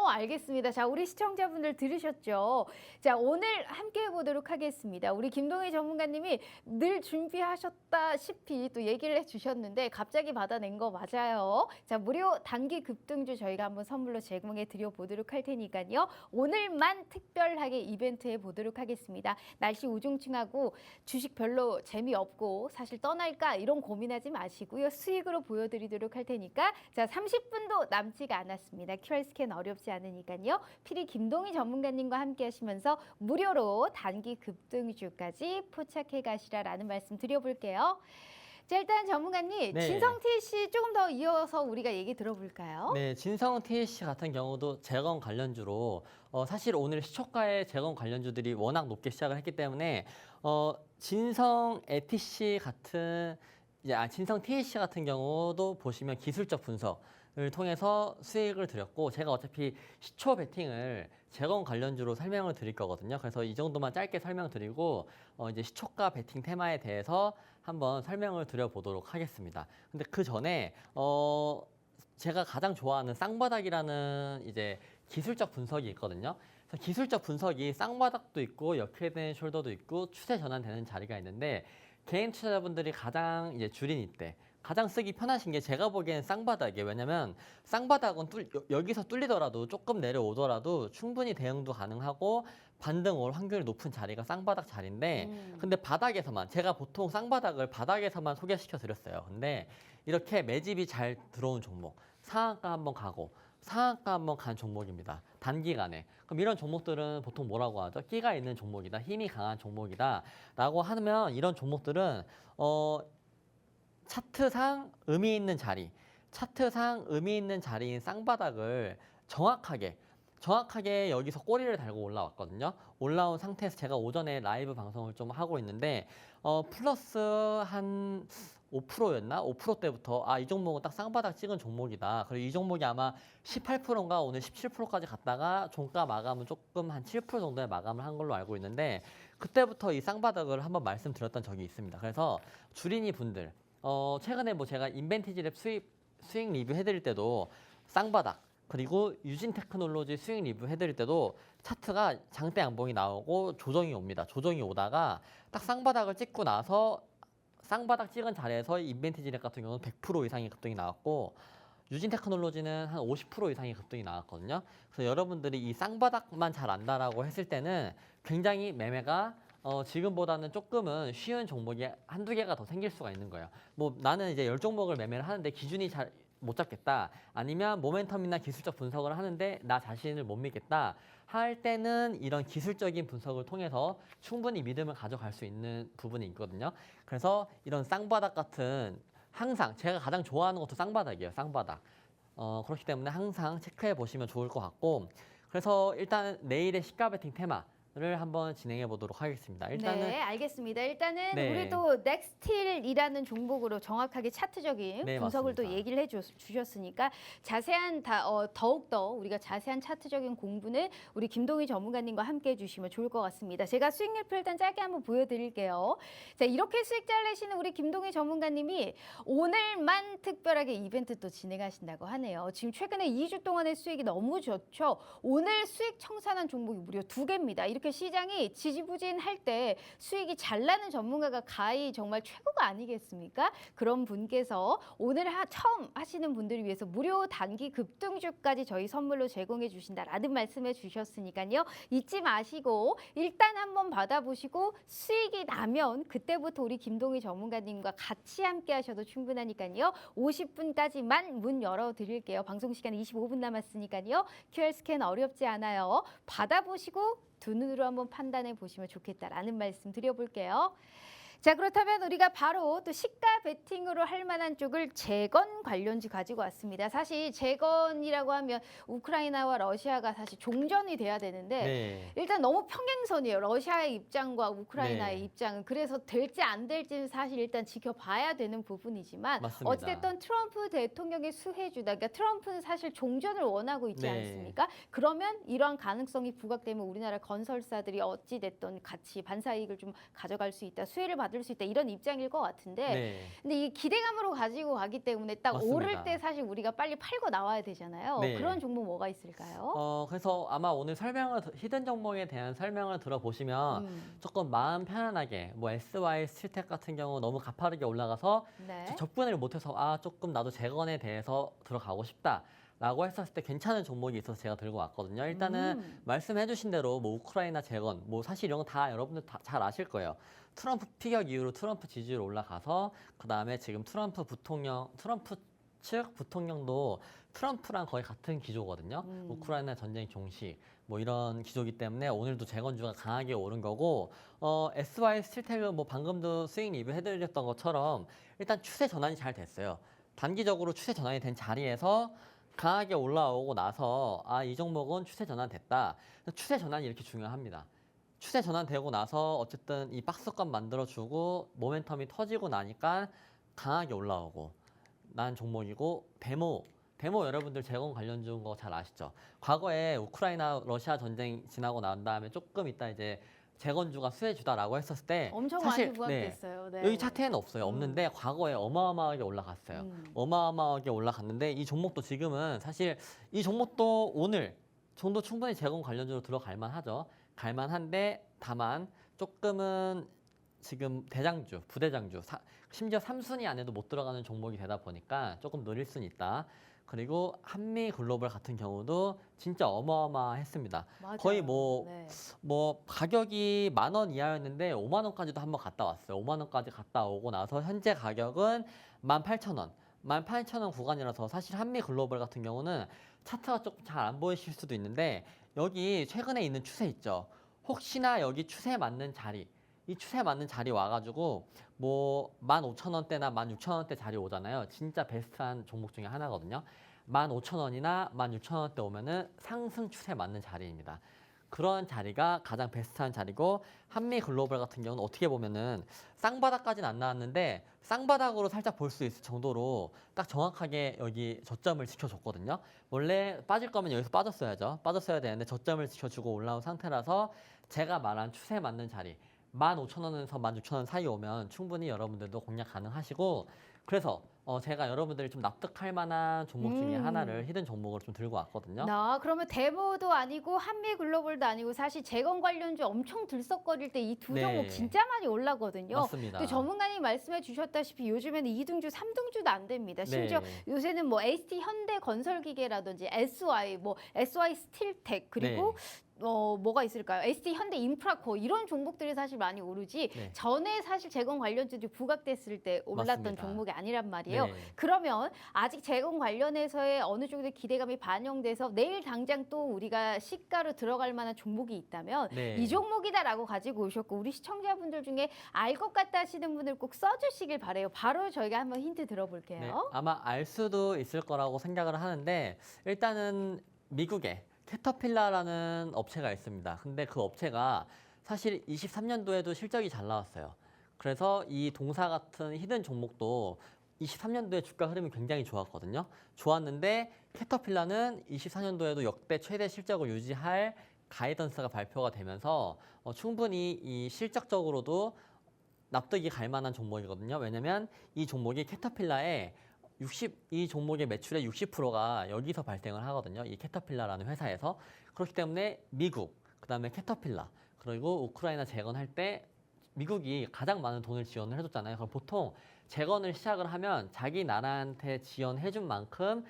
S1: 알겠습니다. 자, 우리 시청자분들 들으셨죠? 자, 오늘 함께 해보도록 하겠습니다. 우리 우리 김동희 전문가님이 늘 준비하셨다시피 또 얘기를 해주셨는데 갑자기 받아낸 거 맞아요. 자, 무료 단기 급등주 저희가 한번 선물로 제공해 드려 보도록 할 테니까요. 오늘만 특별하게 이벤트 해 보도록 하겠습니다. 날씨 우중충하고 주식 별로 재미없고 사실 떠날까 이런 고민하지 마시고요. 수익으로 보여드리도록 할 테니까 자, 30분도 남지가 않았습니다. QR 스캔 어렵지 않으니까요. 필히 김동희 전문가님과 함께 하시면서 무료로 단기 급등주까지 포착해 가시라라는 말씀 드려볼게요. 자, 일단 전문가님,
S2: 네.
S1: 진성 TC 조금 더 이어서 우리가 얘기 들어볼까요?
S2: 네, 진성 TLC 같은 경우도 재건 관련주로 사실 오늘 시초가의 재건 관련주들이 워낙 높게 시작을 했기 때문에 진성 ETC 같은 진성 TLC 같은 경우도 보시면 기술적 분석을 통해서 수익을 드렸고 제가 어차피 시초 베팅을 재건 관련주로 설명을 드릴 거거든요. 그래서 이 정도만 짧게 설명드리고 이제 시초가 베팅 테마에 대해서 한번 설명을 드려보도록 하겠습니다. 근데 그 전에 제가 가장 좋아하는 쌍바닥이라는 이제 기술적 분석이 있거든요. 그래서 기술적 분석이 쌍바닥도 있고 역회된 숄더도 있고 추세 전환되는 자리가 있는데 개인 투자자분들이 가장 이제 줄인 이때 가장 쓰기 편하신 게 제가 보기엔 쌍바닥이에요. 왜냐면 쌍바닥은 여기서 뚫리더라도 조금 내려오더라도 충분히 대응도 가능하고 반등 올 확률이 높은 자리가 쌍바닥 자리인데 근데 바닥에서만 제가 보통 쌍바닥을 바닥에서만 소개시켜 드렸어요. 근데 이렇게 매집이 잘 들어온 종목 상한가 한번 가고 상한가 한번 간 종목입니다. 단기간에. 그럼 이런 종목들은 보통 뭐라고 하죠? 끼가 있는 종목이다. 힘이 강한 종목이다. 라고 하면 이런 종목들은 차트상 의미 있는 자리, 차트상 의미 있는 자리인 쌍바닥을 정확하게 여기서 꼬리를 달고 올라왔거든요. 올라온 상태에서 제가 오전에 라이브 방송을 좀 하고 있는데 플러스 한 5%였나? 5%대부터 이 종목은 딱 쌍바닥 찍은 종목이다. 그리고 이 종목이 아마 18%인가 오늘 17%까지 갔다가 종가 마감은 조금 한 7% 정도의 마감을 한 걸로 알고 있는데 그때부터 이 쌍바닥을 한번 말씀드렸던 적이 있습니다. 그래서 주린이 분들 최근에 뭐 제가 인벤티지랩 수익 리뷰 해드릴 때도 쌍바닥 그리고 유진 테크놀로지 수익 리뷰 해드릴 때도 차트가 장대 양봉이 나오고 조정이 옵니다. 조정이 오다가 딱 쌍바닥을 찍고 나서 쌍바닥 찍은 자리에서 인벤티지랩 같은 경우는 100% 이상의 급등이 나왔고 유진 테크놀로지는 한 50% 이상의 급등이 나왔거든요. 그래서 여러분들이 이 쌍바닥만 잘 안다라고 했을 때는 굉장히 매매가 지금보다는 조금은 쉬운 종목이 한두 개가 더 생길 수가 있는 거예요. 뭐 나는 이제 10종목을 매매를 하는데 기준이 잘 못 잡겠다. 아니면 모멘텀이나 기술적 분석을 하는데 나 자신을 못 믿겠다. 할 때는 이런 기술적인 분석을 통해서 충분히 믿음을 가져갈 수 있는 부분이 있거든요. 그래서 이런 쌍바닥 같은 항상 제가 가장 좋아하는 것도 쌍바닥이에요. 쌍바닥. 그렇기 때문에 항상 체크해 보시면 좋을 것 같고 그래서 일단 내일의 시가 베팅 테마를 한번 진행해 보도록 하겠습니다. 일단은
S1: 네, 알겠습니다. 일단은
S2: 네.
S1: 우리 또 넥스틸이라는 종목으로 정확하게 차트적인
S2: 네,
S1: 분석을 또
S2: 맞습니다.
S1: 얘기를 해주셨으니까 자세한 더욱더 우리가 자세한 차트적인 공부는 우리 김동희 전문가님과 함께 해주시면 좋을 것 같습니다. 제가 수익률표 일단 짧게 한번 보여드릴게요. 자, 이렇게 수익 잘 내시는 우리 김동희 전문가님이 오늘만 특별하게 이벤트 또 진행하신다고 하네요. 지금 최근에 2주 동안의 수익이 너무 좋죠. 오늘 수익 청산한 종목이 무려 2개입니다. 이렇게 시장이 지지부진할 때 수익이 잘 나는 전문가가 가히 정말 최고가 아니겠습니까? 그런 분께서 오늘 처음 하시는 분들을 위해서 무료 단기 급등주까지 저희 선물로 제공해 주신다라는 말씀해 주셨으니까요. 잊지 마시고 일단 한번 받아보시고 수익이 나면 그때부터 우리 김동희 전문가님과 같이 함께 하셔도 충분하니까요. 50분까지만 문 열어드릴게요. 방송 시간 25분 남았으니까요. QR 스캔 어렵지 않아요. 받아보시고 두 눈으로 한번 판단해 보시면 좋겠다라는 말씀 드려볼게요. 자, 그렇다면 우리가 바로 또 시가 베팅으로 할 만한 쪽을 재건 관련주 가지고 왔습니다. 사실 재건이라고 하면 우크라이나와 러시아가 사실 종전이 돼야 되는데
S2: 네.
S1: 일단 너무 평행선이에요. 러시아의 입장과 우크라이나의
S2: 네.
S1: 입장은. 그래서 될지 안 될지는 사실 일단 지켜봐야 되는 부분이지만
S2: 맞습니다.
S1: 어찌됐든 트럼프 대통령의 수혜주다. 그러니까 트럼프는 사실 종전을 원하고 있지
S2: 네.
S1: 않습니까? 그러면 이러한 가능성이 부각되면 우리나라 건설사들이 어찌됐든 같이 반사이익을 좀 가져갈 수 있다. 수혜를 받을 수 있다 이런 입장일 것 같은데
S2: 네.
S1: 근데 이 기대감으로 가지고 가기 때문에 딱
S2: 맞습니다.
S1: 오를 때 사실 우리가 빨리 팔고 나와야 되잖아요.
S2: 네.
S1: 그런 종목 뭐가 있을까요?
S2: 그래서 아마 오늘 히든 종목에 대한 설명을 들어보시면 조금 마음 편안하게 뭐 SY 스틸텍 같은 경우 너무 가파르게 올라가서
S1: 네.
S2: 접근을 못해서 조금 나도 재건에 대해서 들어가고 싶다라고 했었을 때 괜찮은 종목이 있어서 제가 들고 왔거든요. 일단은 말씀해주신 대로 뭐 우크라이나 재건 뭐 사실 이런 거 다 여러분들 다 잘 아실 거예요. 트럼프 피격 이후로 트럼프 지지율 올라가서 그 다음에 지금 트럼프 측 부통령도 트럼프랑 거의 같은 기조거든요. 우크라이나 전쟁 종식 뭐 이런 기조기 때문에 오늘도 재건주가 강하게 오른 거고 SY 스틸텍은 뭐 방금도 스윙 리뷰 해드렸던 것처럼 일단 추세 전환이 잘 됐어요. 단기적으로 추세 전환이 된 자리에서 강하게 올라오고 나서 이 종목은 추세 전환 됐다. 추세 전환이 이렇게 중요합니다. 추세 전환되고 나서 어쨌든 이 박스권 만들어주고 모멘텀이 터지고 나니까 강하게 올라오고 난 종목이고 데모 여러분들 재건 관련주인 거 잘 아시죠? 과거에 우크라이나 러시아 전쟁 지나고 난 다음에 조금 있다 이제 재건주가 수혜주다라고 했었을 때
S1: 엄청
S2: 사실
S1: 많이 부각됐어요. 네.
S2: 여기 차트에는 없어요. 없는데 과거에 어마어마하게 올라갔어요. 어마어마하게 올라갔는데 이 종목도 지금은 사실 이 종목도 오늘 정도 충분히 재건 관련주로 들어갈 만하죠. 갈만한데 다만 조금은 지금 대장주, 부대장주, 심지어 3순위 안에도 못 들어가는 종목이 되다 보니까 조금 느릴 수는 있다. 그리고 한미 글로벌 같은 경우도 진짜 어마어마했습니다.
S1: 맞아요.
S2: 거의
S1: 네.
S2: 뭐 가격이 10,000원 이하였는데 50,000원까지도 한번 갔다 왔어요. 50,000원까지 갔다 오고 나서 현재 가격은 18,000원. 18,000원 구간이라서 사실 한미 글로벌 같은 경우는 차트가 조금 잘 안 보이실 수도 있는데 여기 최근에 있는 추세 있죠. 혹시나 여기 추세에 맞는 자리 이 추세에 맞는 자리 와가지고 뭐 15,000원대나 16,000원대 자리 오잖아요. 진짜 베스트한 종목 중에 하나거든요. 15,000원이나 16,000원대 오면은 상승 추세에 맞는 자리입니다. 그런 자리가 가장 베스트한 자리고 한미 글로벌 같은 경우는 어떻게 보면은 쌍바닥까지는 안 나왔는데 쌍바닥으로 살짝 볼 수 있을 정도로 딱 정확하게 여기 저점을 지켜줬거든요. 원래 빠질 거면 여기서 빠졌어야죠. 빠졌어야 되는데 저점을 지켜주고 올라온 상태라서 제가 말한 추세에 맞는 자리 15,000원에서 16,000원 사이 오면 충분히 여러분들도 공략 가능하시고 그래서 제가 여러분들이 좀 납득할 만한 종목 중에 하나를 히든 종목으로 좀 들고 왔거든요.
S1: 그러면 데모도 아니고 한미 글로벌도 아니고 사실 재건 관련주 엄청 들썩거릴 때 이 두
S2: 네.
S1: 종목 진짜 많이 올라거든요.
S2: 맞습니다.
S1: 근데 전문가님 말씀해 주셨다시피 요즘에는 2등주, 3등주도 안 됩니다. 심지어
S2: 네.
S1: 요새는 뭐 ST 현대건설기계라든지 SY, 뭐 SY 스틸텍 그리고 뭐가 있을까요? ST 현대인프라코 이런 종목들이 사실 많이 오르지
S2: 네.
S1: 전에 사실 재건 관련주들이 부각됐을 때 올랐던
S2: 맞습니다.
S1: 종목이 아니란 말이에요.
S2: 네.
S1: 그러면 아직 재건 관련해서의 어느 정도 기대감이 반영돼서 내일 당장 또 우리가 시가로 들어갈 만한 종목이 있다면
S2: 네.
S1: 이 종목이다라고 가지고 오셨고 우리 시청자분들 중에 알 것 같다 하시는 분들 꼭 써주시길 바래요. 바로 저희가 한번 힌트 들어볼게요.
S2: 네, 아마 알 수도 있을 거라고 생각을 하는데 일단은 미국에 캐터필라라는 업체가 있습니다. 근데 그 업체가 사실 23년도에도 실적이 잘 나왔어요. 그래서 이 동사 같은 히든 종목도 23년도에 주가 흐름이 굉장히 좋았거든요. 좋았는데 캐터필라는 24년도에도 역대 최대 실적을 유지할 가이던스가 발표가 되면서 충분히 이 실적적으로도 납득이 갈 만한 종목이거든요. 왜냐면 이 종목이 캐터필라의 이 종목의 매출의 60%가 여기서 발생을 하거든요. 이 캐터필라라는 회사에서. 그렇기 때문에 미국, 그다음에 캐터필라, 그리고 우크라이나 재건할 때 미국이 가장 많은 돈을 지원을 해줬잖아요. 그럼 보통 재건을 시작을 하면 자기 나라한테 지원해준 만큼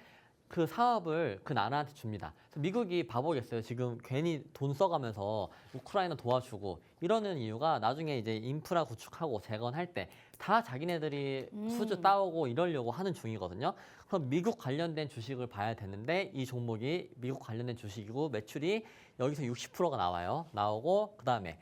S2: 그 사업을 그 나라한테 줍니다. 그래서 미국이 바보겠어요. 지금 괜히 돈 써가면서 우크라이나 도와주고 이러는 이유가 나중에 이제 인프라 구축하고 재건할 때 다 자기네들이 수주 따오고 이러려고 하는 중이거든요. 그럼 미국 관련된 주식을 봐야 되는데 이 종목이 미국 관련된 주식이고 매출이 여기서 60%가 나오고 그다음에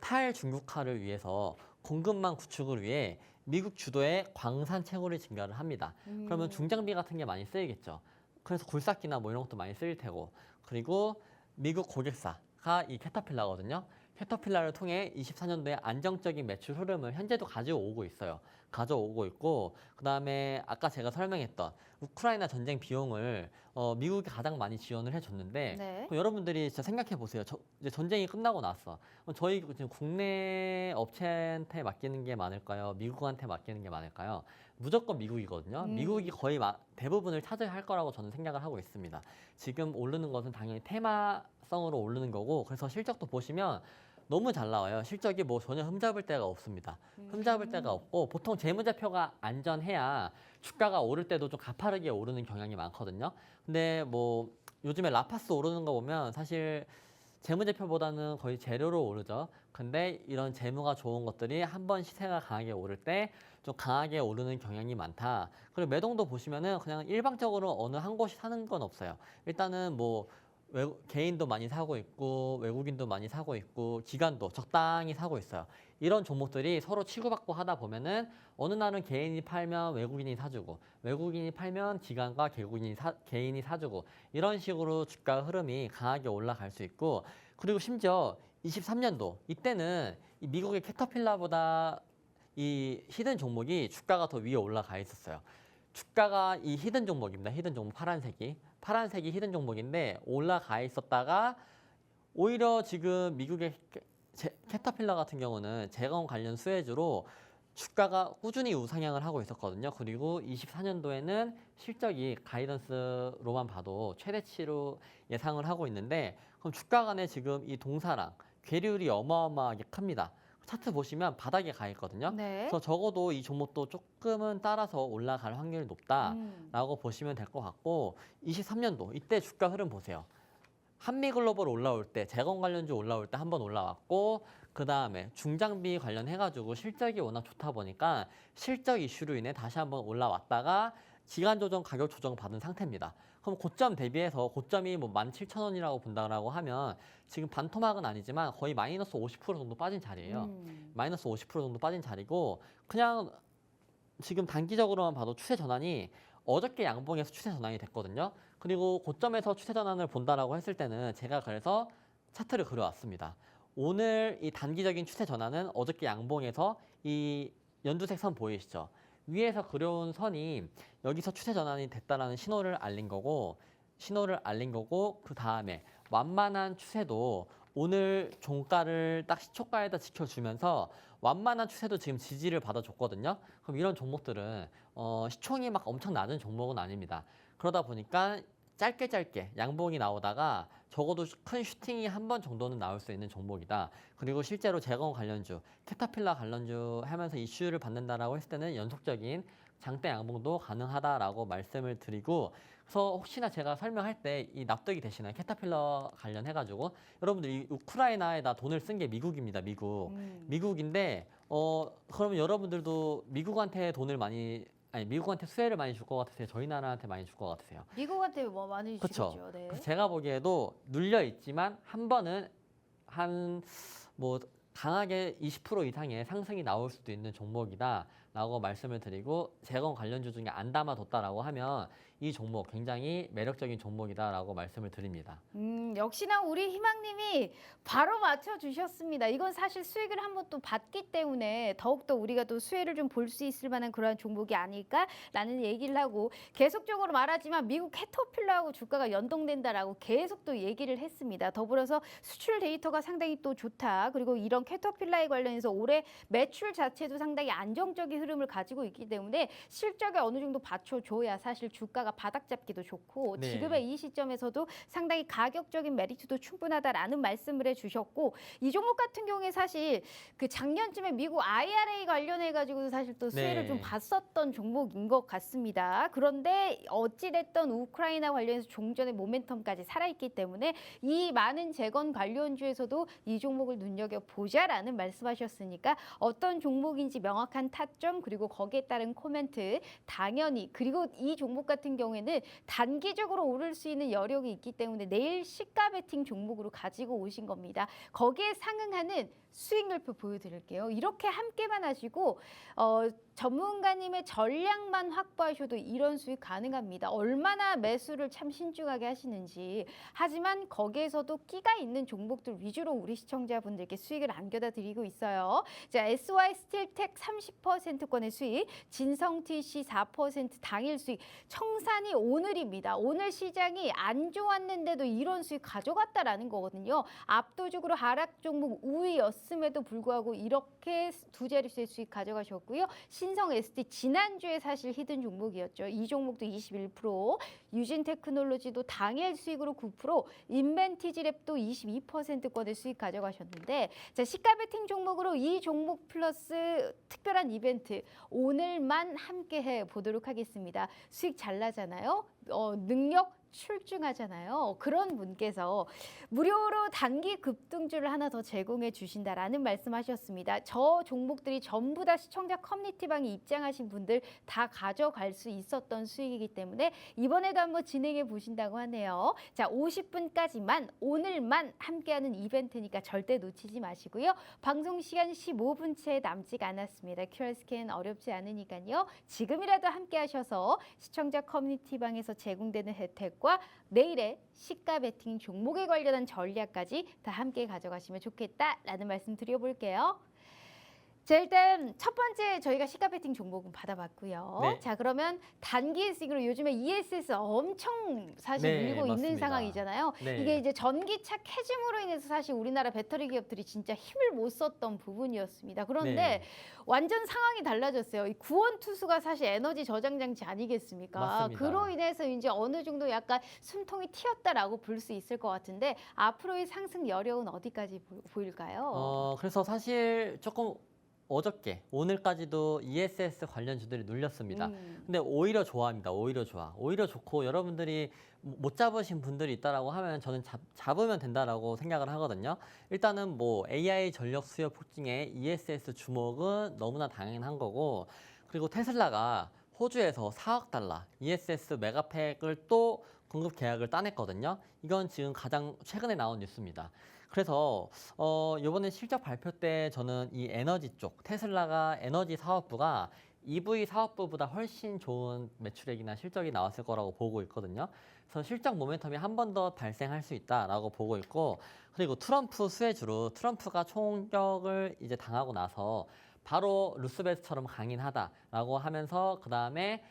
S2: 탈중국화를 위해서 공급망 구축을 위해 미국 주도의 광산 채굴이 증가를 합니다. 그러면 중장비 같은 게 많이 쓰이겠죠. 그래서 굴삭기나 뭐 이런 것도 많이 쓰일 테고. 그리고 미국 고객사가 이 캐터필라거든요. 캐터필라를 통해 24년도에 안정적인 매출 흐름을 현재도 가져오고 있어요. 가져오고 있고 그다음에 아까 제가 설명했던 우크라이나 전쟁 비용을 미국이 가장 많이 지원을 해줬는데
S1: 네.
S2: 그럼 여러분들이 진짜 생각해 보세요. 이제 전쟁이 끝나고 났어. 그럼 저희 지금 국내 업체한테 맡기는 게 많을까요? 미국한테 맡기는 게 많을까요? 무조건 미국이거든요. 미국이 거의 대부분을 차지할 거라고 저는 생각을 하고 있습니다. 지금 오르는 것은 당연히 테마성으로 오르는 거고 그래서 실적도 보시면 너무 잘 나와요. 실적이 뭐 전혀 흠잡을 데가 없습니다. 흠잡을 데가 없고 보통 재무제표가 안전해야 주가가 오를 때도 좀 가파르게 오르는 경향이 많거든요. 근데 뭐 요즘에 라파스 오르는 거 보면 사실 재무제표보다는 거의 재료로 오르죠. 근데 이런 재무가 좋은 것들이 한번 시세가 강하게 오를 때 좀 강하게 오르는 경향이 많다. 그리고 매동도 보시면은 그냥 일방적으로 어느 한 곳이 사는 건 없어요. 일단은 뭐 개인도 많이 사고 있고 외국인도 많이 사고 있고 기관도 적당히 사고 있어요. 이런 종목들이 서로 치고받고 하다 보면은 어느 날은 개인이 팔면 외국인이 사주고 외국인이 팔면 기관과 개인이 사주고 이런 식으로 주가 흐름이 강하게 올라갈 수 있고 그리고 심지어 23년도 이때는 이 미국의 캐터필라보다 이 히든 종목이 주가가 더 위에 올라가 있었어요. 주가가 이 히든 종목입니다. 히든 종목 파란색이 히든 종목인데 올라가 있었다가 오히려 지금 미국의 캐터필러 같은 경우는 재건 관련 수혜주로 주가가 꾸준히 우상향을 하고 있었거든요. 그리고 24년도에는 실적이 가이던스로만 봐도 최대치로 예상을 하고 있는데 그럼 주가 간에 지금 이 동사랑 괴리율이 어마어마하게 큽니다. 차트 보시면 바닥에 가 있거든요.
S1: 네.
S2: 그래서 적어도 이 종목도 조금은 따라서 올라갈 확률이 높다라고 보시면 될 것 같고 23년도 이때 주가 흐름 보세요. 한미글로벌 올라올 때 재건 관련주 올라올 때 한번 올라왔고 그 다음에 중장비 관련해가지고 실적이 워낙 좋다 보니까 실적 이슈로 인해 다시 한번 올라왔다가 기간 조정 가격 조정 받은 상태입니다. 그럼 고점 대비해서 고점이 뭐 17,000원이라고 본다라고 하면 지금 반토막은 아니지만 거의 마이너스 50% 정도 빠진 자리예요. 마이너스 50% 정도 빠진 자리고 그냥 지금 단기적으로만 봐도 추세 전환이 어저께 양봉에서 추세 전환이 됐거든요. 그리고 고점에서 추세 전환을 본다라고 했을 때는 제가 그래서 차트를 그려왔습니다. 오늘 이 단기적인 추세 전환은 어저께 양봉에서 이 연두색 선 보이시죠? 위에서 그려온 선이 여기서 추세 전환이 됐다라는 신호를 알린 거고 그 다음에 완만한 추세도 오늘 종가를 딱 시초가에다 지켜주면서 완만한 추세도 지금 지지를 받아줬거든요. 그럼 이런 종목들은 시총이 막 엄청 낮은 종목은 아닙니다. 그러다 보니까 짧게 양봉이 나오다가 적어도 큰 슈팅이 한 번 정도는 나올 수 있는 종목이다. 그리고 실제로 재건 관련주, 캐터필러 관련주 하면서 이슈를 받는다라고 했을 때는 연속적인 장대 양봉도 가능하다라고 말씀을 드리고 그래서 혹시나 제가 설명할 때 이 납득이 되시나요? 캐터필러 관련해가지고 여러분들 이 우크라이나에다 돈을 쓴 게 미국입니다. 미국인데 그러면 여러분들도 미국한테 미국한테 수혜를 많이 줄 것 같으세요? 저희 나라한테 많이 줄 것 같으세요?
S1: 미국한테 뭐 많이
S2: 그쵸?
S1: 주죠. 네.
S2: 그래서 제가 보기에도 눌려 있지만 한 번은 뭐 강하게 20% 이상의 상승이 나올 수도 있는 종목이다라고 말씀을 드리고 재건 관련주 중에 안 담아뒀다라고 하면 이 종목 굉장히 매력적인 종목이다라고 말씀을 드립니다.
S1: 역시나 우리 희망님이 바로 맞춰주셨습니다. 이건 사실 수익을 한번 또 받기 때문에 더욱더 우리가 또 수혜를 좀 볼 수 있을 만한 그러한 종목이 아닐까라는 얘기를 하고 계속적으로 말하지만 미국 캐터필러하고 주가가 연동된다라고 계속 또 얘기를 했습니다. 더불어서 수출 데이터가 상당히 또 좋다. 그리고 이런 캐터필러에 관련해서 올해 매출 자체도 상당히 안정적인 흐름을 가지고 있기 때문에 실적에 어느 정도 받쳐줘야 사실 주가가 바닥 잡기도 좋고
S2: 네.
S1: 지금의 이 시점에서도 상당히 가격적인 메리트도 충분하다라는 말씀을 해주셨고 이 종목 같은 경우에 사실 그 작년쯤에 미국 IRA 관련해 가지고 사실 또 수혜를
S2: 네.
S1: 좀 봤었던 종목인 것 같습니다. 그런데 어찌됐던 우크라이나 관련해서 종전의 모멘텀까지 살아있기 때문에 이 많은 재건 관련주에서도 이 종목을 눈여겨보자라는 말씀하셨으니까 어떤 종목인지 명확한 타점 그리고 거기에 따른 코멘트 당연히 그리고 이 종목 같은 경우에는 단기적으로 오를 수 있는 여력이 있기 때문에 내일 시가 베팅 종목으로 가지고 오신 겁니다. 거기에 상응하는 수익률표 보여드릴게요. 이렇게 함께만 하시고 전문가님의 전략만 확보하셔도 이런 수익 가능합니다. 얼마나 매수를 참 신중하게 하시는지. 하지만 거기에서도 끼가 있는 종목들 위주로 우리 시청자분들께 수익을 안겨다 드리고 있어요. 자, SY 스틸텍 30%권의 수익, 진성TC 4% 당일 수익, 청산이 오늘입니다. 오늘 시장이 안 좋았는데도 이런 수익 가져갔다라는 거거든요. 압도적으로 하락 종목 우위였음에도 불구하고 이렇게 두 자릿수의 수익 가져가셨고요. 신성 ST 지난주에 사실 히든 종목이었죠. 이 종목도 21%, 유진테크놀로지도 당일 수익으로 9%, 인벤티지랩도 22%권의 수익 가져가셨는데, 자, 시가 베팅 종목으로 이 종목 플러스 특별한 이벤트 오늘만 함께 해 보도록 하겠습니다. 수익 잘 나잖아요. 능력 출중하잖아요. 그런 분께서 무료로 단기 급등주를 하나 더 제공해 주신다라는 말씀하셨습니다. 저 종목들이 전부 다 시청자 커뮤니티방에 입장하신 분들 다 가져갈 수 있었던 수익이기 때문에 이번에도 한번 진행해 보신다고 하네요. 자, 50분까지만 오늘만 함께하는 이벤트니까 절대 놓치지 마시고요. 방송 시간 15분 채 남지가 않았습니다. QR 스캔 어렵지 않으니까요. 지금이라도 함께하셔서 시청자 커뮤니티방에서 제공되는 혜택과 내일의 시가 베팅 종목에 관련한 전략까지 다 함께 가져가시면 좋겠다라는 말씀 드려볼게요. 자, 일단 첫 번째 저희가 시가 베팅 종목은 받아봤고요.
S2: 네.
S1: 자, 그러면 단기 수익으로 요즘에 ESS 엄청 사실
S2: 네,
S1: 밀고 있는
S2: 맞습니다.
S1: 상황이잖아요.
S2: 네.
S1: 이게 이제 전기차 캐즘으로 인해서 사실 우리나라 배터리 기업들이 진짜 힘을 못 썼던 부분이었습니다. 그런데
S2: 네.
S1: 완전 상황이 달라졌어요. 이 구원투수가 사실 에너지 저장 장치 아니겠습니까?
S2: 맞습니다.
S1: 그로 인해서 이제 어느 정도 약간 숨통이 튀었다라고 볼 수 있을 것 같은데 앞으로의 상승 여력은 어디까지 보일까요?
S2: 그래서 사실 조금 어저께 오늘까지도 ESS 관련주들이 눌렸습니다. 근데 오히려 좋아합니다. 오히려 좋아. 오히려 좋고 여러분들이 못 잡으신 분들이 있다라고 하면 저는 잡으면 된다라고 생각을 하거든요. 일단은 뭐 AI 전력 수요 폭증에 ESS 주목은 너무나 당연한 거고, 그리고 테슬라가 호주에서 4억 달러 ESS 메가팩을 또 공급 계약을 따냈거든요. 이건 지금 가장 최근에 나온 뉴스입니다. 그래서 이번에 실적 발표 때 저는 이 에너지 쪽 테슬라가 에너지 사업부가 EV 사업부보다 훨씬 좋은 매출액이나 실적이 나왔을 거라고 보고 있거든요. 그래서 실적 모멘텀이 한 번 더 발생할 수 있다라고 보고 있고, 그리고 트럼프 수혜주로 트럼프가 총격을 이제 당하고 나서 바로 루스벨트처럼 강인하다라고 하면서 그 다음에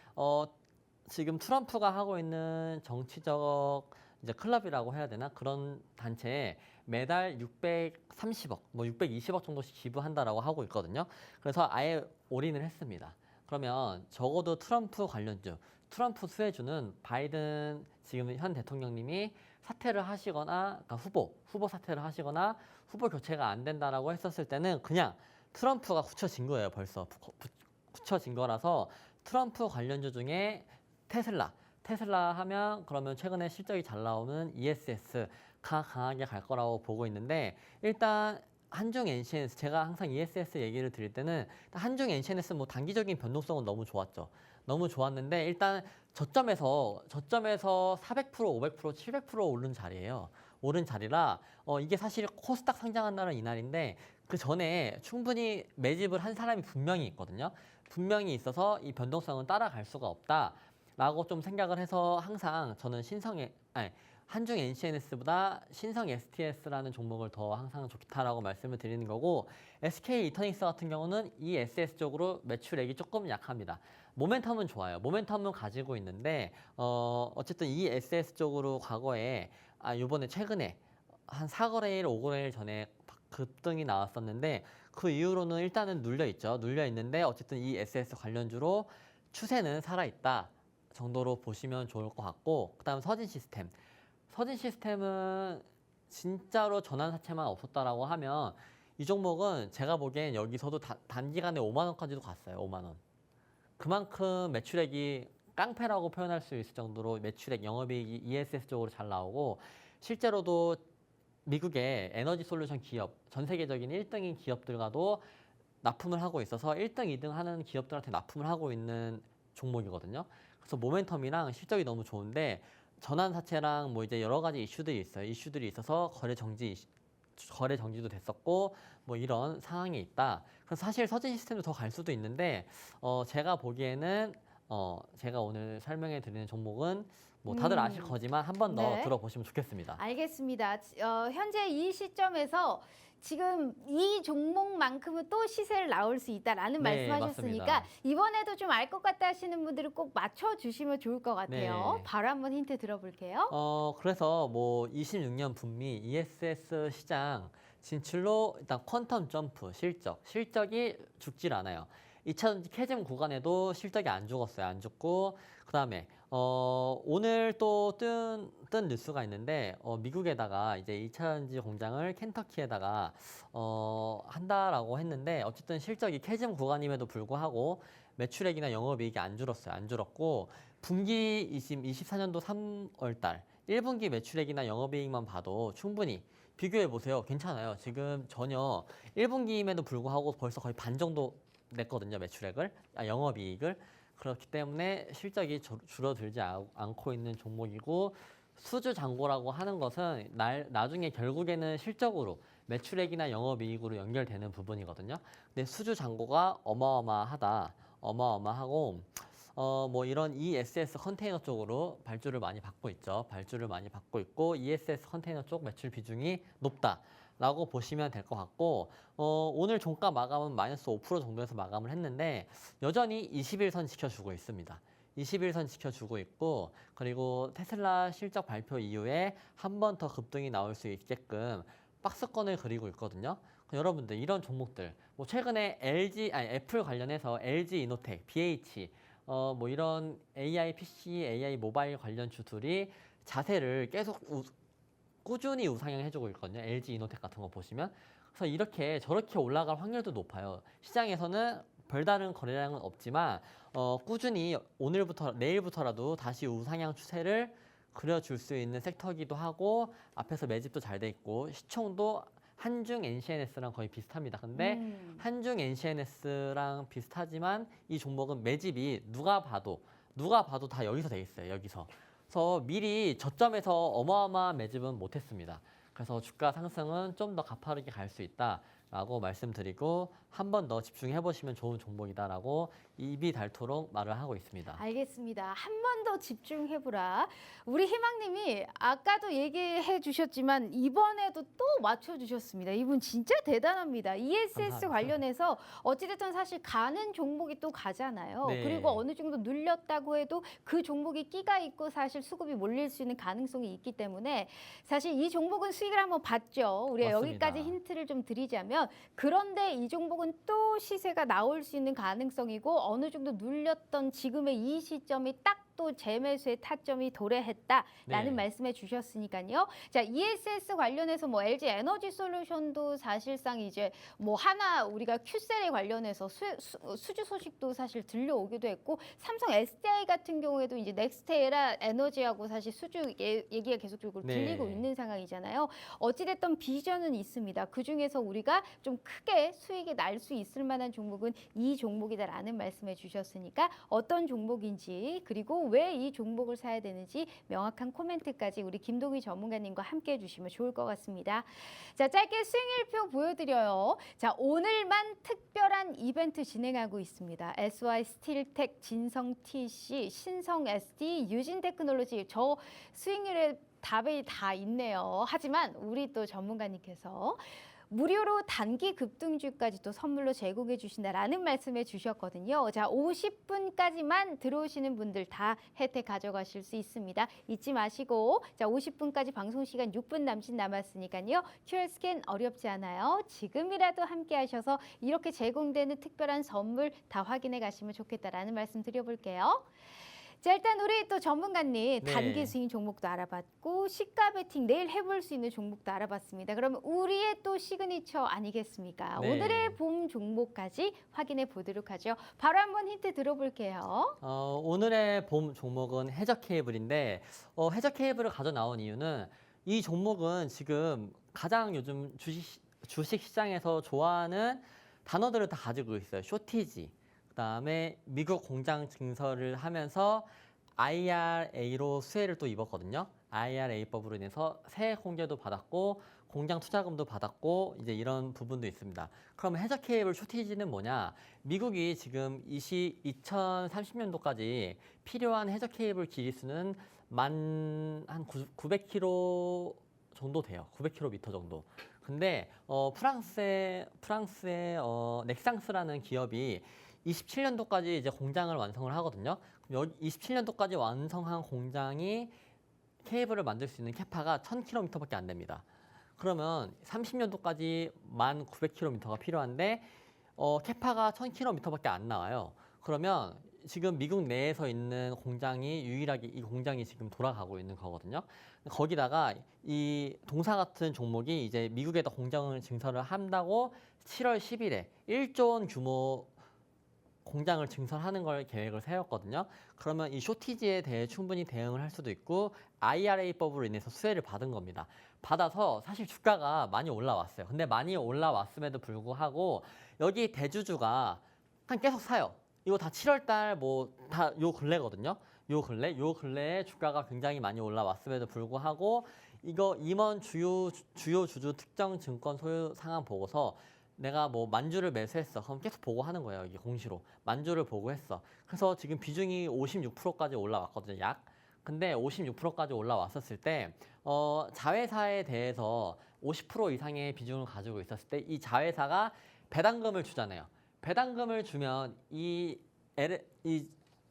S2: 지금 트럼프가 하고 있는 정치적 이제 클럽이라고 해야 되나 그런 단체에 매달 630억, 뭐 620억 정도씩 기부한다라고 하고 있거든요. 그래서 아예 올인을 했습니다. 그러면 적어도 트럼프 관련주, 트럼프 수혜주는 바이든 지금 현 대통령님이 사퇴를 하시거나, 그러니까 후보 사퇴를 하시거나 후보 교체가 안 된다라고 했었을 때는 그냥 트럼프가 굳혀진 거예요. 벌써 굳혀진 거라서 트럼프 관련주 중에 테슬라 하면 그러면 최근에 실적이 잘 나오는 ESS가 강하게 갈 거라고 보고 있는데, 일단 한중 NCNS, 제가 항상 ESS 얘기를 드릴 때는 한중 NCNS 뭐 단기적인 변동성은 너무 좋았죠. 너무 좋았는데 일단 저점에서 400%, 500%, 700% 오른 자리예요. 오른 자리라 이게 사실 코스닥 상장한 날은 이날인데 그 전에 충분히 매집을 한 사람이 분명히 있거든요. 분명히 있어서 이 변동성은 따라갈 수가 없다라고 좀 생각을 해서 항상 저는 한중 NCNS보다 신성 STS라는 종목을 더 항상 좋다라고 말씀을 드리는 거고, SK 이터닉스 같은 경우는 이 SS 쪽으로 매출액이 조금 약합니다. 모멘텀은 좋아요. 모멘텀은 가지고 있는데 어쨌든 이 SS 쪽으로 과거에 요번에 최근에 한 4거래일, 5거래일 전에 급등이 나왔었는데 그 이후로는 일단은 눌려 있는데 어쨌든 이 SS 관련주로 추세는 살아있다 정도로 보시면 좋을 것 같고, 그다음 서진 시스템은 진짜로 전환사채만 없었다라고 하면 이 종목은 제가 보기엔 여기서도 단기간에 5만 원까지도 갔어요. 5만 원. 그만큼 매출액이 깡패라고 표현할 수 있을 정도로 매출액 영업이익이 ESS 쪽으로 잘 나오고, 실제로도 미국의 에너지 솔루션 기업, 전 세계적인 1등인 기업들과도 납품을 하고 있어서 1등, 2등 하는 기업들한테 납품을 하고 있는 종목이거든요. 그래서 모멘텀이랑 실적이 너무 좋은데 전환사채랑 뭐 이제 여러 가지 이슈들이 있어요. 이슈들이 있어서 거래 정지 거래 정지도 됐었고 뭐 이런 상황이 있다. 그래서 사실 서진 시스템도 더 갈 수도 있는데 제가 보기에는 제가 오늘 설명해 드리는 종목은 뭐 다들 아실 거지만 한 번 더
S1: 네.
S2: 들어보시면 좋겠습니다.
S1: 알겠습니다. 현재 이 시점에서 지금 이 종목만큼은 또 시세를 나올 수 있다라는
S2: 네,
S1: 말씀하셨으니까
S2: 맞습니다.
S1: 이번에도 좀 알 것 같다 하시는 분들은 꼭 맞춰주시면 좋을 것 같아요.
S2: 네.
S1: 바로 한번 힌트 들어볼게요.
S2: 그래서 뭐 26년 분미 ESS 시장 진출로 일단 퀀텀 점프 실적이 죽질 않아요. 2차전지 캐즘 구간에도 실적이 안 죽었어요. 안 죽고 그다음에 오늘 또 뜬 뉴스가 있는데 미국에다가 이제 2차전지 공장을 켄터키에다가 한다라고 했는데 어쨌든 실적이 캐즘 구간임에도 불구하고 매출액이나 영업이익이 안 줄었어요. 안 줄었고 분기 24년도 3월 달 1분기 매출액이나 영업이익만 봐도 충분히 비교해 보세요. 괜찮아요. 지금 전혀 1분기임에도 불구하고 벌써 거의 반 정도 냈거든요. 영업이익을. 그렇기 때문에 실적이 줄어들지 않고 있는 종목이고 수주 잔고라고 하는 것은 나중에 결국에는 실적으로 매출액이나 영업이익으로 연결되는 부분이거든요. 근데 수주 잔고가 어마어마하고 뭐 이런 ESS 컨테이너 쪽으로 발주를 많이 받고 있죠. 발주를 많이 받고 있고 ESS 컨테이너 쪽 매출 비중이 높다라고 보시면 될 것 같고 오늘 종가 마감은 마이너스 5% 정도에서 마감을 했는데 여전히 21선 지켜주고 있습니다. 21선 지켜주고 있고 그리고 테슬라 실적 발표 이후에 한 번 더 급등이 나올 수 있게끔 박스권을 그리고 있거든요. 여러분들 이런 종목들 뭐 최근에 애플 관련해서 LG 이노텍, BH 뭐 이런 AI PC, AI 모바일 관련 주들이 자세를 계속 꾸준히 우상향해주고 있거든요. LG 이노텍 같은 거 보시면. 그래서 이렇게 저렇게 올라갈 확률도 높아요. 시장에서는 별다른 거래량은 없지만 꾸준히 내일부터라도 다시 우상향 추세를 그려줄 수 있는 섹터이기도 하고 앞에서 매집도 잘 돼 있고 시총도 한중 NCNS랑 거의 비슷합니다. 근데 한중 NCNS랑 비슷하지만 이 종목은 매집이 누가 봐도 다 여기서 돼 있어요. 여기서. 그래서 미리 저점에서 어마어마한 매집은 못했습니다. 그래서 주가 상승은 좀 더 가파르게 갈 수 있다라고 말씀드리고 한 번 더 집중해 보시면 좋은 종목이다라고 입이 닳도록 말을 하고 있습니다.
S1: 알겠습니다. 한 번 더 집중해보라. 우리 희망님이 아까도 얘기해 주셨지만 이번에도 또 맞춰주셨습니다. 이분 진짜 대단합니다. ESS
S2: 감사합니다.
S1: 관련해서 어찌됐든 사실 가는 종목이 또 가잖아요.
S2: 네.
S1: 그리고 어느 정도 눌렸다고 해도 그 종목이 끼가 있고 사실 수급이 몰릴 수 있는 가능성이 있기 때문에 사실 이 종목은 수익을 한번 봤죠. 우리가
S2: 맞습니다.
S1: 여기까지 힌트를 좀 드리자면 그런데 이 종목은 또 시세가 나올 수 있는 가능성이고 어느 정도 눌렸던 지금의 이 시점이 딱 또 재매수의 타점이 도래했다라는
S2: 네.
S1: 말씀해 주셨으니까요. 자, ESS 관련해서 뭐 LG 에너지 솔루션도 사실상 이제 뭐 하나 우리가 Q셀에 관련해서 수주 소식도 사실 들려오기도 했고 삼성 SDI 같은 경우에도 이제 넥스테라 에너지하고 사실 수주 얘기가 계속적으로
S2: 네.
S1: 들리고 있는 상황이잖아요. 어찌됐든 비전은 있습니다. 그중에서 우리가 좀 크게 수익이 날 수 있을 만한 종목은 이 종목이다라는 말씀해 주셨으니까 어떤 종목인지 그리고 왜 이 종목을 사야 되는지 명확한 코멘트까지 우리 김동희 전문가님과 함께 해주시면 좋을 것 같습니다. 자, 짧게 수익률표 보여드려요. 자, 오늘만 특별한 이벤트 진행하고 있습니다. SY 스틸텍, 진성 TC, 신성 SD, 유진 테크놀로지 저 수익률에 답이 다 있네요. 하지만 우리 또 전문가님께서 무료로 단기 급등주까지 또 선물로 제공해 주신다라는 말씀해 주셨거든요. 자, 50분까지만 들어오시는 분들 다 혜택 가져가실 수 있습니다. 잊지 마시고 자, 50분까지 방송 시간 6분 남았으니까요. QR 스캔 어렵지 않아요. 지금이라도 함께 하셔서 이렇게 제공되는 특별한 선물 다 확인해 가시면 좋겠다라는 말씀 드려볼게요. 자, 일단 우리 또 전문가님
S2: 네.
S1: 단기 스윙 종목도 알아봤고 시가 베팅 내일 해볼 수 있는 종목도 알아봤습니다. 그러면 우리의 또 시그니처 아니겠습니까?
S2: 네.
S1: 오늘의 봄 종목까지 확인해 보도록 하죠. 바로 한번 힌트 들어볼게요.
S2: 오늘의 봄 종목은 해저 케이블인데 해저 케이블을 가져 나온 이유는 이 종목은 지금 가장 요즘 주식 시장에서 좋아하는 단어들을 다 가지고 있어요. 쇼티지. 그다음에 미국 공장 증설을 하면서 IRA로 수혜를 또 입었거든요. IRA법으로 인해서 세액 공제도 받았고 공장 투자금도 받았고 이제 이런 부분도 있습니다. 그럼 해저 케이블 쇼티지는 뭐냐? 미국이 지금 2030년도까지 필요한 해저 케이블 길이수는 한 900km 정도 돼요. 900km 정도. 근데 프랑스의 넥상스라는 기업이 27년도까지 이제 공장을 완성을 하거든요. 그럼 27년도까지 완성한 공장이 케이블을 만들 수 있는 캐파가 1000km밖에 안 됩니다. 그러면 30년도까지 1900km가 필요한데 캐파가 1000km밖에 안 나와요. 그러면 지금 미국 내에서 있는 공장이 유일하게 이 공장이 지금 돌아가고 있는 거거든요. 거기다가 이 동사 같은 종목이 이제 미국에다 공장을 증설을 한다고 7월 10일에 1조 원 규모 공장을 증설하는 걸 계획을 세웠거든요. 그러면 이 쇼티지에 대해 충분히 대응을 할 수도 있고 IRA법으로 인해서 수혜를 받은 겁니다. 받아서 사실 주가가 많이 올라왔어요. 근데 많이 올라왔음에도 불구하고 여기 대주주가 그냥 계속 사요. 이거 다 7월 달 뭐 다 요 근래거든요. 요 근래에 주가가 굉장히 많이 올라왔음에도 불구하고 이거 임원 주요 주주 특정 증권 소유 상황 보고서 내가 뭐 만주를 매수했어. 그럼 계속 보고하는 거예요. 이게 공시로. 만주를 보고했어. 그래서 지금 비중이 56%까지 올라왔거든요. 약. 근데 56%까지 올라왔었을 때 자회사에 대해서 50% 이상의 비중을 가지고 있었을 때 이 자회사가 배당금을 주잖아요. 배당금을 주면 이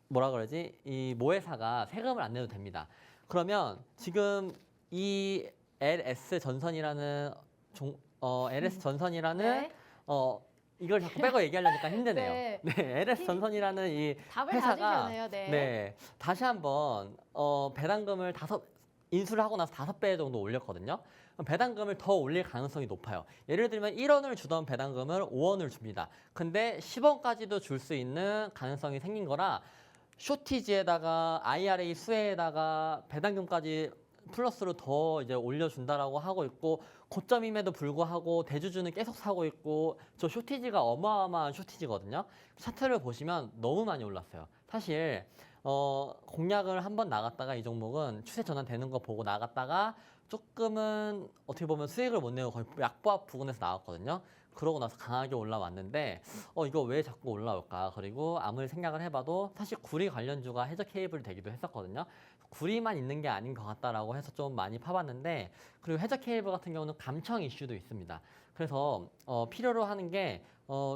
S2: 뭐라 그러지? 이 모회사가 세금을 안 내도 됩니다. 그러면 지금 이 LS 전선이라는 LS 전선이라는
S1: 네.
S2: 이걸 자꾸 빼고 얘기하려니까 힘드네요.
S1: 네.
S2: 네, LS 전선이라는 이
S1: 답을
S2: 회사가
S1: 다 주셨네요. 네.
S2: 네, 다시 한번 배당금을 인수를 하고 나서 5배 정도 올렸거든요. 그럼 배당금을 더 올릴 가능성이 높아요. 예를 들면 1원을 주던 배당금을 5원을 줍니다. 근데 10원까지도 줄 수 있는 가능성이 생긴 거라 쇼티지에다가 IRA 수혜에다가 배당금까지 플러스로 더 이제 올려준다라고 하고 있고 고점임에도 불구하고 대주주는 계속 사고 있고 저 쇼티지가 어마어마한 쇼티지거든요. 차트를 보시면 너무 많이 올랐어요. 사실 공략을 한번 나갔다가 이 종목은 추세 전환되는 거 보고 나갔다가 조금은 어떻게 보면 수익을 못 내고 거의 약보합 부근에서 나왔거든요. 그러고 나서 강하게 올라왔는데 이거 왜 자꾸 올라올까? 그리고 아무리 생각을 해봐도 사실 구리 관련주가 해저 케이블 되기도 했었거든요. 구리만 있는 게 아닌 것 같다라고 해서 좀 많이 파봤는데 그리고 해저 케이블 같은 경우는 감청 이슈도 있습니다. 그래서 필요로 하는 게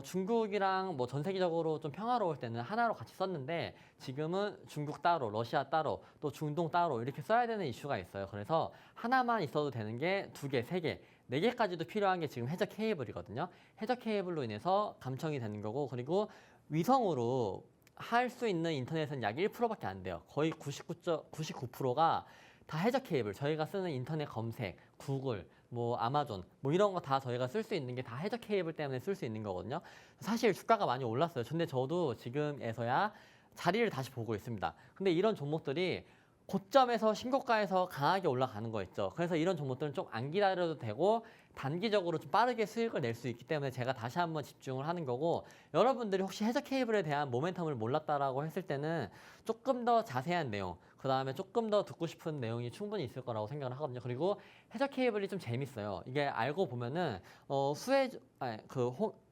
S2: 중국이랑 뭐 전 세계적으로 좀 평화로울 때는 하나로 같이 썼는데 지금은 중국 따로, 러시아 따로, 또 중동 따로 이렇게 써야 되는 이슈가 있어요. 그래서 하나만 있어도 되는 게 2개, 3개, 4개까지도 필요한 게 지금 해저 케이블이거든요. 해저 케이블로 인해서 감청이 되는 거고 그리고 위성으로 할 수 있는 인터넷은 약 1%밖에 안 돼요. 거의 99%가 다 해저 케이블. 저희가 쓰는 인터넷 검색, 구글, 뭐 아마존, 뭐 이런 거 다 저희가 쓸 수 있는 게 다 해저 케이블 때문에 쓸 수 있는 거거든요. 사실 주가가 많이 올랐어요. 근데 저도 지금에서야 자리를 다시 보고 있습니다. 근데 이런 종목들이 고점에서 신고가에서 강하게 올라가는 거 있죠. 그래서 이런 종목들은 좀 안 기다려도 되고 단기적으로 좀 빠르게 수익을 낼 수 있기 때문에 제가 다시 한번 집중을 하는 거고 여러분들이 혹시 해저 케이블에 대한 모멘텀을 몰랐다라고 했을 때는 조금 더 자세한 내용 그 다음에 조금 더 듣고 싶은 내용이 충분히 있을 거라고 생각을 하거든요. 그리고 해저 케이블이 좀 재밌어요. 이게 알고 보면은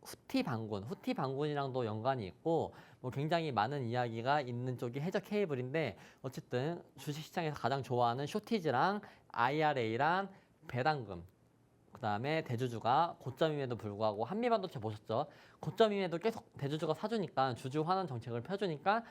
S2: 후티 방군이랑도 연관이 있고 뭐 굉장히 많은 이야기가 있는 쪽이 해저 케이블인데 어쨌든 주식시장에서 가장 좋아하는 쇼티지랑 IRA랑 배당금 그다음에 대주주가 고점임에도 불구하고 한미반도체 보셨죠? 고점임에도 계속 대주주가 사주니까 주주 환원 정책을 펴주니까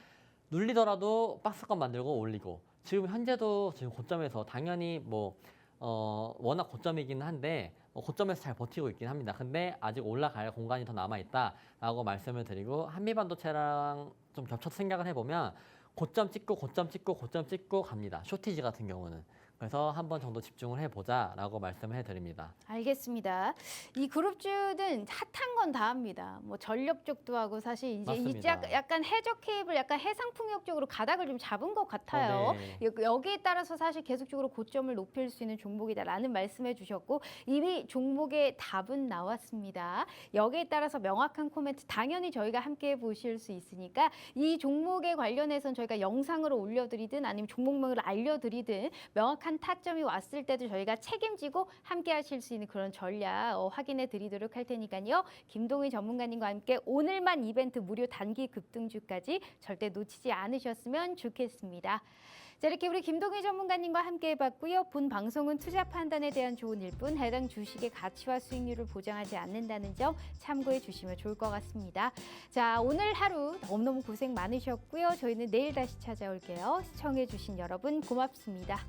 S2: 눌리더라도 박스권 만들고 올리고 지금 현재도 지금 고점에서 당연히 뭐 워낙 고점이긴 한데 고점에서 잘 버티고 있긴 합니다. 근데 아직 올라갈 공간이 더 남아있다라고 말씀을 드리고 한미반도체랑 좀 겹쳐서 생각을 해보면 고점 찍고 갑니다. 쇼티지 같은 경우는. 그래서 한 번 정도 집중을 해보자라고 말씀을 해드립니다.
S1: 알겠습니다. 이 그룹주는 핫한 건 다 합니다. 뭐 전력 쪽도 하고 사실 이제
S2: 맞습니다.
S1: 약간 해저 케이블, 약간 해상풍력 쪽으로 가닥을 좀 잡은 것 같아요.
S2: 네.
S1: 여기에 따라서 사실 계속적으로 고점을 높일 수 있는 종목이다라는 말씀해 주셨고 이미 종목의 답은 나왔습니다. 여기에 따라서 명확한 코멘트 당연히 저희가 함께 보실 수 있으니까 이 종목에 관련해서는 저희가 영상으로 올려드리든 아니면 종목명을 알려드리든 명확한 한 타점이 왔을 때도 저희가 책임지고 함께 하실 수 있는 그런 전략 확인해 드리도록 할 테니까요. 김동희 전문가님과 함께 오늘만 이벤트 무료 단기 급등주까지 절대 놓치지 않으셨으면 좋겠습니다. 자, 이렇게 우리 김동희 전문가님과 함께 해봤고요. 본 방송은 투자 판단에 대한 조언일 뿐 해당 주식의 가치와 수익률을 보장하지 않는다는 점 참고해 주시면 좋을 것 같습니다. 자, 오늘 하루 너무너무 고생 많으셨고요. 저희는 내일 다시 찾아올게요. 시청해 주신 여러분 고맙습니다.